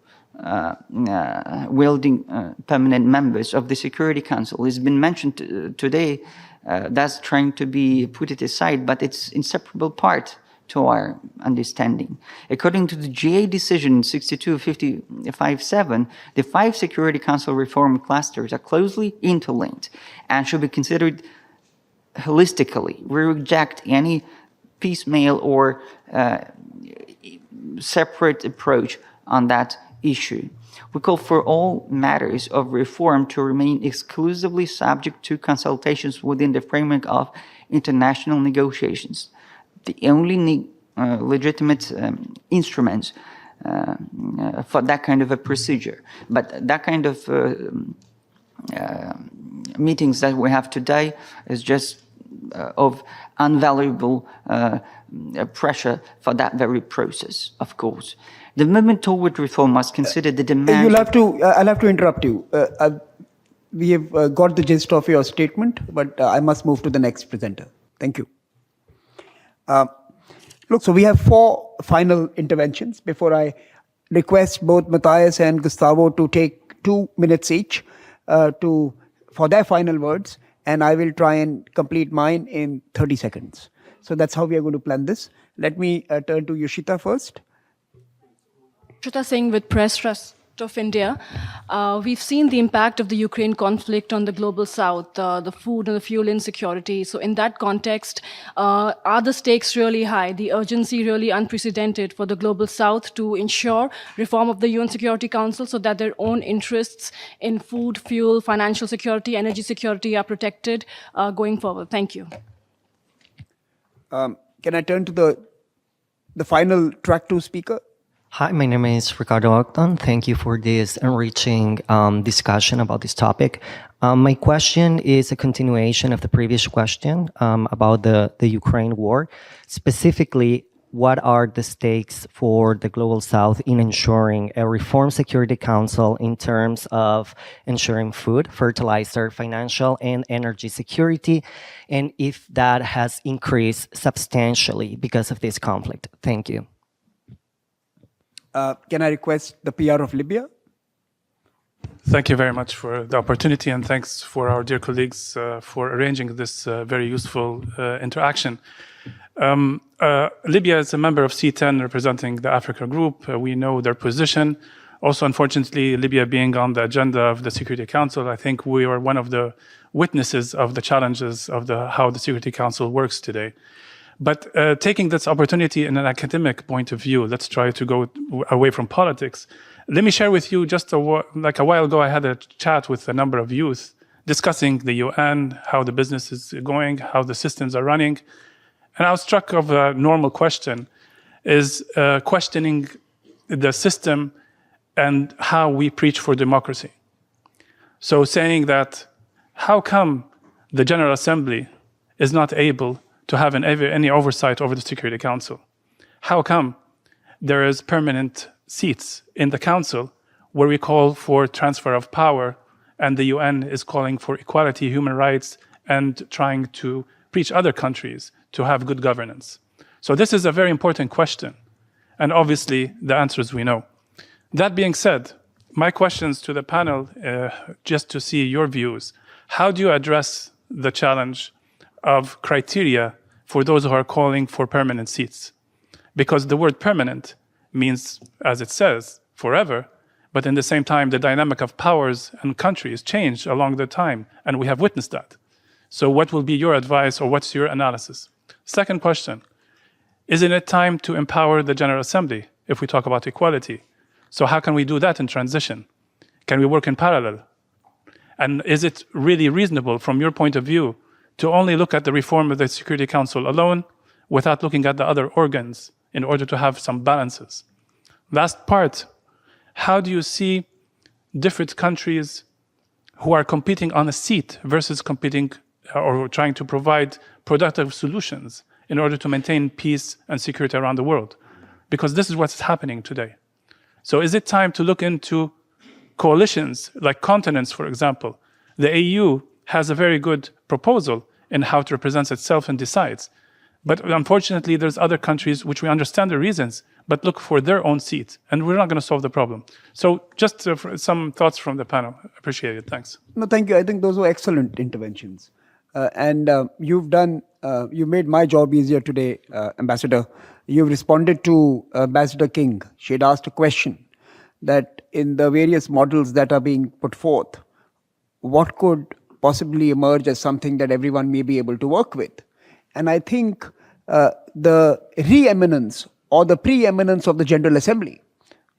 wielding permanent members of the Security Council. It's been mentioned today, that's trying to be put it aside, but it's inseparable part to our understanding. According to the GA decision 6255-7, the 5 Security Council reform clusters are closely interlinked and should be considered holistically. We reject any piecemeal or separate approach on that issue. We call for all matters of reform to remain exclusively subject to consultations within the framework of international negotiations. The only legitimate instruments for that kind of a procedure. But that kind of meetings that we have today is just of invaluable pressure for that very process, of course. The movement toward reform must consider the demand. I'll have to interrupt you. We have got the gist of your statement, but I must move to the next presenter. Thank you. Look, so we have 4 final interventions before I request both Matthias and Gustavo to take 2 minutes each for their final words, and I will try and complete mine in 30 seconds. So that's how we are going to plan this. Let me turn to Yoshita first. Yoshita Singh with Press Trust of India. We've seen the impact of the Ukraine conflict on the global south, the food and the fuel insecurity. So in that context, are the stakes really high, the urgency really unprecedented for the global south to ensure reform of the UN Security Council so that their own interests in food, fuel, financial security, energy security are protected going forward? Thank you. Can I turn to the final track 2 speaker? Hi, my name is Ricardo Octon. Thank you for this enriching discussion about this topic. My question is a continuation of the previous question about the Ukraine war. Specifically, what are the stakes for the Global South in ensuring a reform Security Council in terms of ensuring food, fertilizer, financial, and energy security, and if that has increased substantially because of this conflict? Thank you. Can I request the PR of Libya? Thank you very much for the opportunity, and thanks for our dear colleagues for arranging this very useful interaction. Libya is a member of C10 representing the Africa Group. We know their position. Also, unfortunately, Libya being on the agenda of the Security Council, I think we are one of the witnesses of the challenges of how the Security Council works today. But taking this opportunity in an academic point of view, let's try to go away from politics. Let me share with you, just like a while ago, I had a chat with a number of youth discussing the UN, how the business is going, how the systems are running. And I was struck of a normal question, is questioning the system and how we preach for democracy. So saying that, how come the General Assembly is not able to have any oversight over the Security Council? How come there is permanent seats in the Council where we call for transfer of power and the UN is calling for equality, human rights, and trying to preach other countries to have good governance? So this is a very important question. And obviously, the answers we know. That being said, my questions to the panel, just to see your views, how do you address the challenge of criteria for those who are calling for permanent seats? Because the word permanent means, as it says, forever, but in the same time, the dynamic of powers and countries change along the time, and we have witnessed that. So what will be your advice, or what's your analysis? Second question, isn't it time to empower the General Assembly if we talk about equality? So how can we do that in transition? Can we work in parallel? And is it really reasonable from your point of view to only look at the reform of the Security Council alone without looking at the other organs in order to have some balances? Last part, how do you see different countries who are competing on a seat versus competing or trying to provide productive solutions in order to maintain peace and security around the world? Because this is what's happening today. So is it time to look into coalitions like continents, for example? The EU has a very good proposal in how it represents itself and decides. But unfortunately, there's other countries which we understand the reasons, but look for their own seat, and we're not going to solve the problem. So just some thoughts from the panel. Appreciate it. Thanks. No, thank you. I think those were excellent interventions. You made my job easier today, Ambassador. You've responded to Ambassador King. She had asked a question that in the various models that are being put forth, what could possibly emerge as something that everyone may be able to work with? And I think the re-eminence or the preeminence of the General Assembly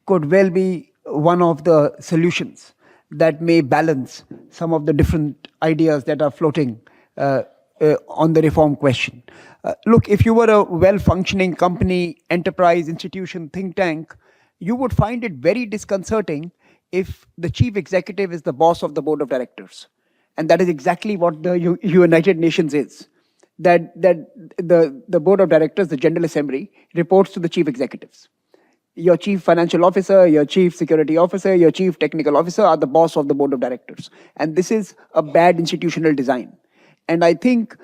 could well be one of the solutions that may balance some of the different ideas that are floating on the reform question. Look, if you were a well-functioning company, enterprise, institution, think tank, you would find it very disconcerting if the chief executive is the boss of the board of directors. And that is exactly what the United Nations is. That the board of directors, the General Assembly, reports to the chief executives. Your chief financial officer, your chief security officer, your chief technical officer are the boss of the board of directors. And this is a bad institutional design. And I think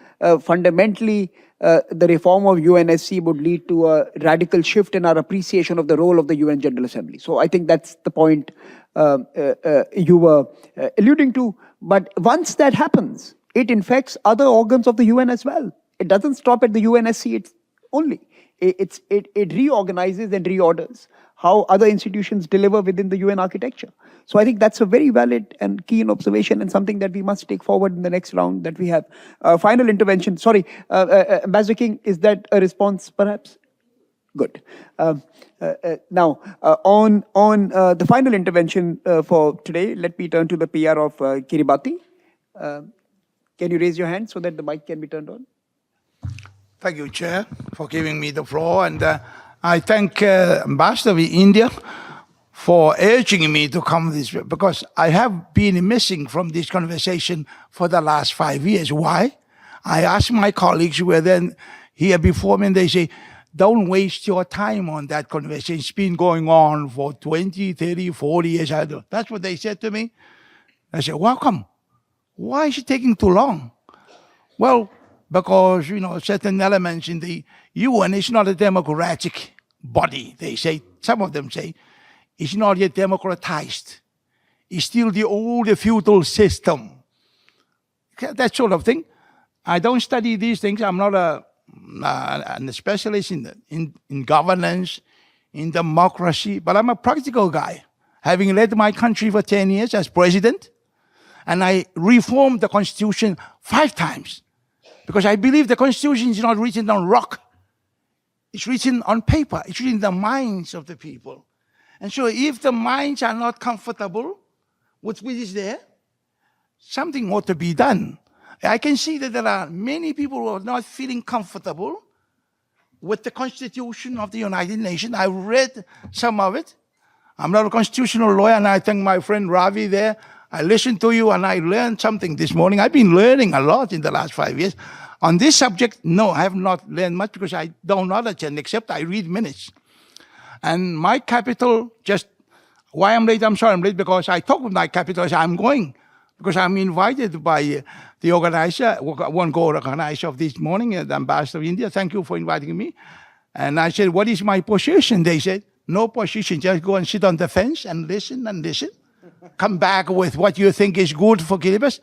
fundamentally, the reform of UNSC would lead to a radical shift in our appreciation of the role of the UN General Assembly. So I think that's the point you were alluding to. But once that happens, it infects other organs of the UN as well. It doesn't stop at the UNSC only. It reorganizes and reorders how other institutions deliver within the UN architecture. So I think that's a very valid and keen observation and something that we must take forward in the next round that we have. Final intervention. Sorry, Ambassador King, is that a response perhaps? Good. Now, on the final intervention for today, let me turn to the PR of Kiribati. Can you raise your hand so that the mic can be turned on? Thank you, Chair, for giving me the floor. And I thank Ambassador of India for urging me to come this way, because I have been missing from this conversation for the last 5 years. Why? I asked my colleagues who were then here before me, and they say, don't waste your time on that conversation. It's been going on for 20, 30, 40 years. That's what they said to me. I said, well, come. Why is it taking too long? Well, because, certain elements in the UN is not a democratic body. They say, some of them say, it's not yet democratized. It's still the old feudal system. That sort of thing. I don't study these things. I'm not a specialist in governance, in democracy, but I'm a practical guy, having led my country for 10 years as president. And I reformed the Constitution 5 times because I believe the Constitution is not written on rock. It's written on paper. It's written in the minds of the people. And so if the minds are not comfortable with what is there, something ought to be done. I can see that there are many people who are not feeling comfortable with the Constitution of the United Nations. I read some of it. I'm not a constitutional lawyer, and I thank my friend Ravi there. I listened to you and I learned something this morning. I've been learning a lot in the last 5 years. On this subject, no, I have not learned much because I don't knowledge, and except I read minutes. And my capital, just why I'm late, I'm sorry I'm late, because I talked with my capital, I said, I'm going, because I'm invited by the organizer, one co-organizer of this morning, the Ambassador of India. Thank you for inviting me. And I said, what is my position? They said, no position, just go and sit on the fence and listen and listen. Come back with what you think is good for Kiribati.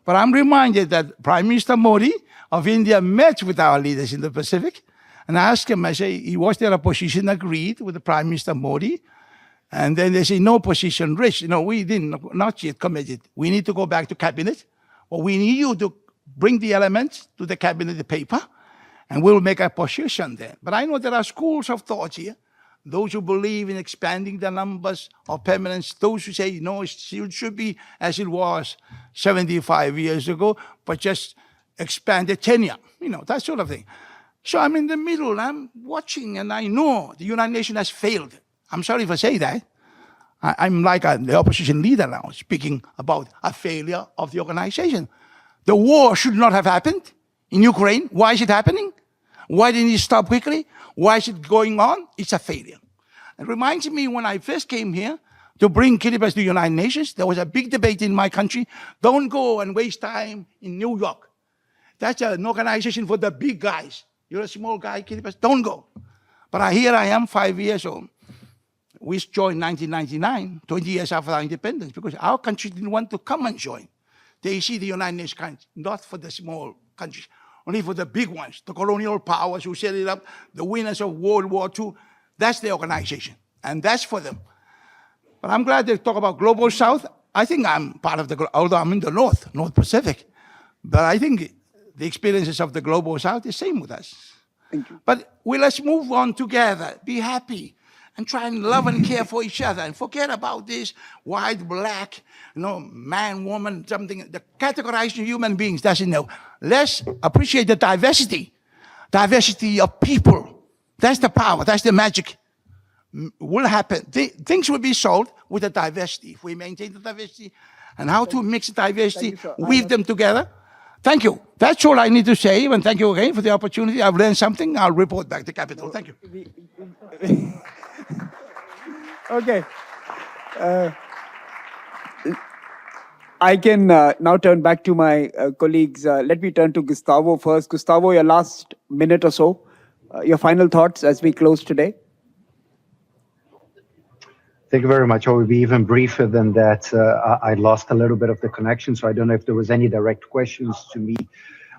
But I'm reminded that Prime Minister Modi of India met with our leaders in the Pacific, and I asked him, I say, was there a position agreed with the Prime Minister Modi? And then they say, no position reached. We not yet committed. We need to go back to cabinet. Well, we need you to bring the elements to the cabinet paper, and we'll make a position there. But I know there are schools of thought here. Those who believe in expanding the numbers of permanents, those who say, no, it should be as it was 75 years ago, but just expand the tenure, that sort of thing. So I'm in the middle, I'm watching, and I know the United Nations has failed. I'm sorry if I say that. I'm like the opposition leader now, speaking about a failure of the organization. The war should not have happened in Ukraine. Why is it happening? Why didn't it stop quickly? Why is it going on? It's a failure. It reminds me when I first came here to bring Kiribati to the United Nations, there was a big debate in my country. Don't go and waste time in New York. That's an organization for the big guys. You're a small guy, Kiribati, don't go. But here I am, 5 years old. We joined 1999, 20 years after our independence, because our country didn't want to come and join. They see the United Nations not for the small countries, only for the big ones, the colonial powers who set it up, the winners of World War II. That's the organization, and that's for them. But I'm glad they talk about Global South. I think I'm part of the, although I'm in the North Pacific, but I think the experiences of the Global South is the same with us. Thank you. But let's move on together, be happy. and try and love and care for each other and forget about this white, black, man, woman, something. The categorizing human beings doesn't know. Let's appreciate the diversity of people. That's the power. That's the magic. Will happen. Things will be solved with the diversity. If we maintain the diversity and how to mix the diversity, weave them together. Thank you. That's all I need to say. And thank you again for the opportunity. I've learned something. I'll report back to Capital. Thank you. Okay. I can now turn back to my colleagues. Let me turn to Gustavo first. Gustavo, your last minute or so, your final thoughts as we close today. Thank you very much. I will be even briefer than that. I lost a little bit of the connection, so I don't know if there was any direct questions to me.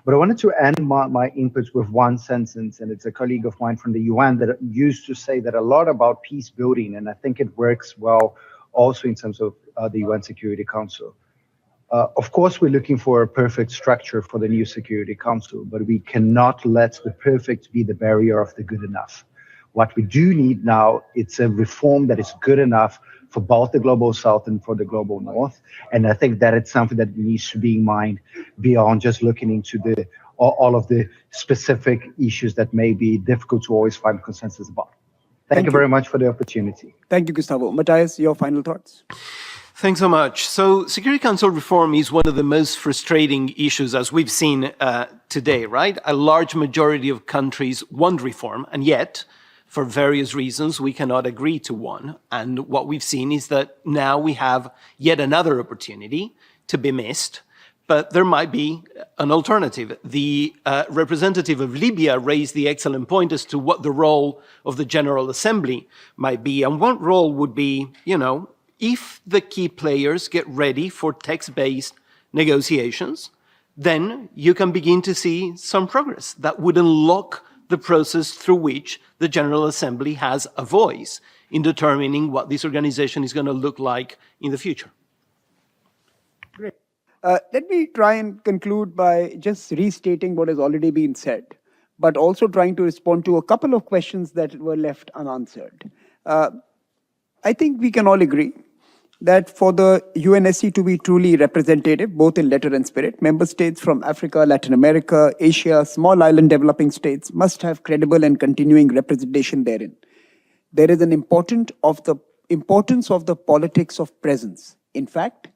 But I wanted to end my inputs with one sentence, and it's a colleague of mine from the UN that used to say that a lot about peace building, and I think it works well also in terms of the UN Security Council. Of course, we're looking for a perfect structure for the new Security Council, but we cannot let the perfect be the barrier of the good enough. What we do need now, it's a reform that is good enough for both the Global South and for the Global North. And I think that it's something that needs to be in mind beyond just looking into all of the specific issues that may be difficult to always find consensus about. Thank you very much for the opportunity. Thank you, Gustavo. Matthias, your final thoughts? Thanks so much. So Security Council reform is one of the most frustrating issues, as we've seen today, right? A large majority of countries want reform, and yet, for various reasons, we cannot agree to one. And what we've seen is that now we have yet another opportunity to be missed, but there might be an alternative. The representative of Libya raised the excellent point as to what the role of the General Assembly might be. And one role would be, if the key players get ready for text-based negotiations, then you can begin to see some progress that would unlock the process through which the General Assembly has a voice in determining what this organization is going to look like in the future. Great. Let me try and conclude by just restating what has already been said, but also trying to respond to a couple of questions that were left unanswered. I think we can all agree that for the UNSC to be truly representative, both in letter and spirit, member states from Africa, Latin America, Asia, small island developing states must have credible and continuing representation therein. There is an importance of the politics of presence. In fact,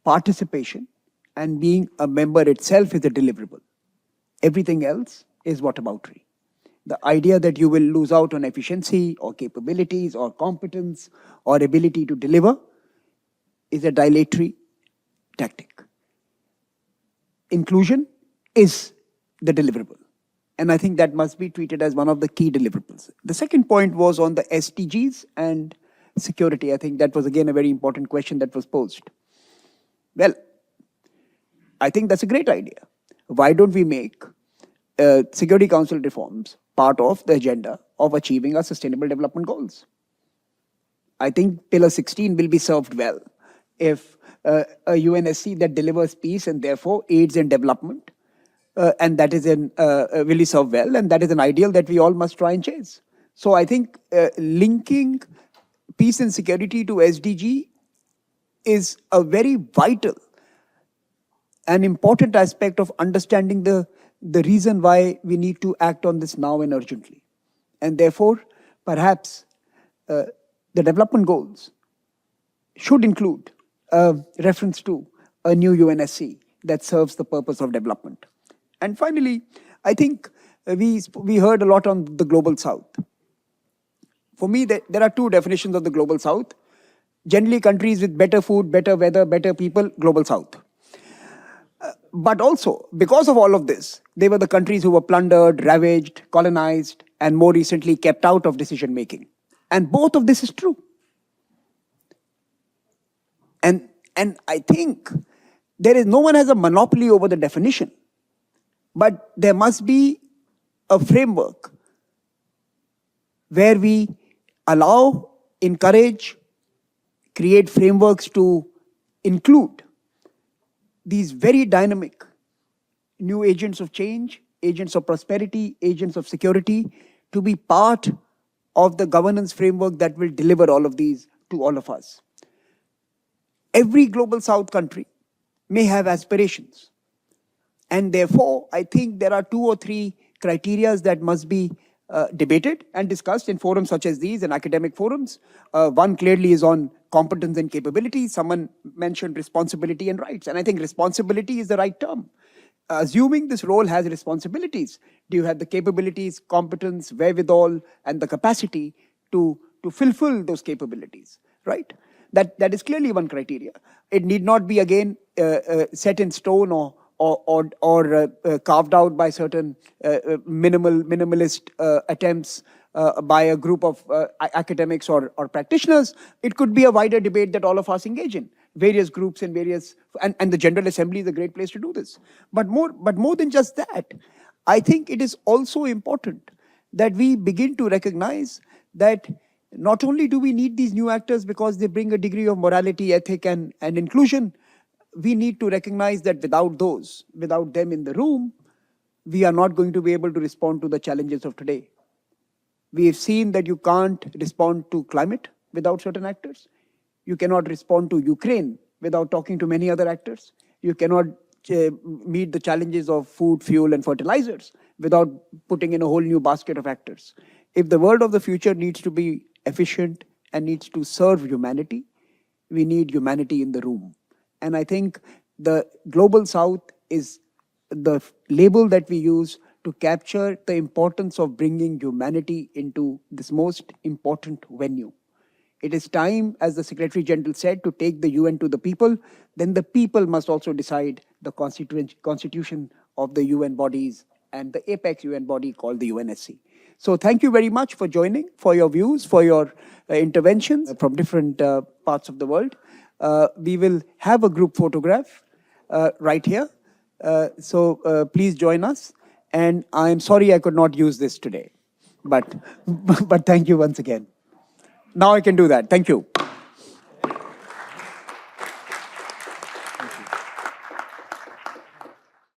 participation and being a member itself is a deliverable. Everything else is whataboutery. The idea that you will lose out on efficiency or capabilities or competence or ability to deliver is a dilatory tactic. Inclusion is the deliverable. And I think that must be treated as one of the key deliverables. The second point was on the SDGs and security. I think that was again a very important question that was posed. Well, I think that's a great idea. Why don't we make Security Council reforms part of the agenda of achieving our sustainable development goals? I think Pillar 16 will be served well if a UNSC that delivers peace and therefore aids in development, and that is will serve well, and that is an ideal that we all must try and chase. So I think linking peace and security to SDG is a very vital and important aspect of understanding the reason why we need to act on this now and urgently. And therefore, perhaps the development goals should include a reference to a new UNSC that serves the purpose of development. And finally, I think we heard a lot on the Global South. For me, there are two definitions of the Global South. Generally, countries with better food, better weather, better people, Global South. But also, because of all of this, they were the countries who were plundered, ravaged, colonized, and more recently kept out of decision-making. And both of this is true. And I think no one has a monopoly over the definition, but there must be a framework where we allow, encourage, create frameworks to include these very dynamic new agents of change, agents of prosperity, agents of security, to be part of the governance framework that will deliver all of these to all of us. Every global South country may have aspirations. And therefore, I think there are 2 or 3 criteria that must be debated and discussed in forums such as these and academic forums. One clearly is on competence and capability. Someone mentioned responsibility and rights. And I think responsibility is the right term. Assuming this role has responsibilities, do you have the capabilities, competence, wherewithal, and the capacity to fulfill those capabilities, right? That is clearly one criteria. It need not be, again, set in stone or carved out by certain minimalist attempts by a group of academics or practitioners. It could be a wider debate that all of us engage in. Various groups and and the General Assembly is a great place to do this. But more than just that, I think it is also important that we begin to recognize that not only do we need these new actors because they bring a degree of morality, ethic, and inclusion, we need to recognize that without them in the room, we are not going to be able to respond to the challenges of today. We have seen that you can't respond to climate without certain actors. You cannot respond to Ukraine without talking to many other actors. You cannot meet the challenges of food, fuel, and fertilizers without putting in a whole new basket of actors. If the world of the future needs to be efficient and needs to serve humanity, we need humanity in the room. And I think the Global South is the label that we use to capture the importance of bringing humanity into this most important venue. It is time, as the Secretary General said, to take the UN to the people. Then the people must also decide the constitution of the UN bodies and the apex UN body called the UNSC. So thank you very much for joining, for your views, for your interventions from different parts of the world. We will have a group photograph right here. So please join us. And I'm sorry I could not use this today. But thank you once again. Now I can do that. Thank you.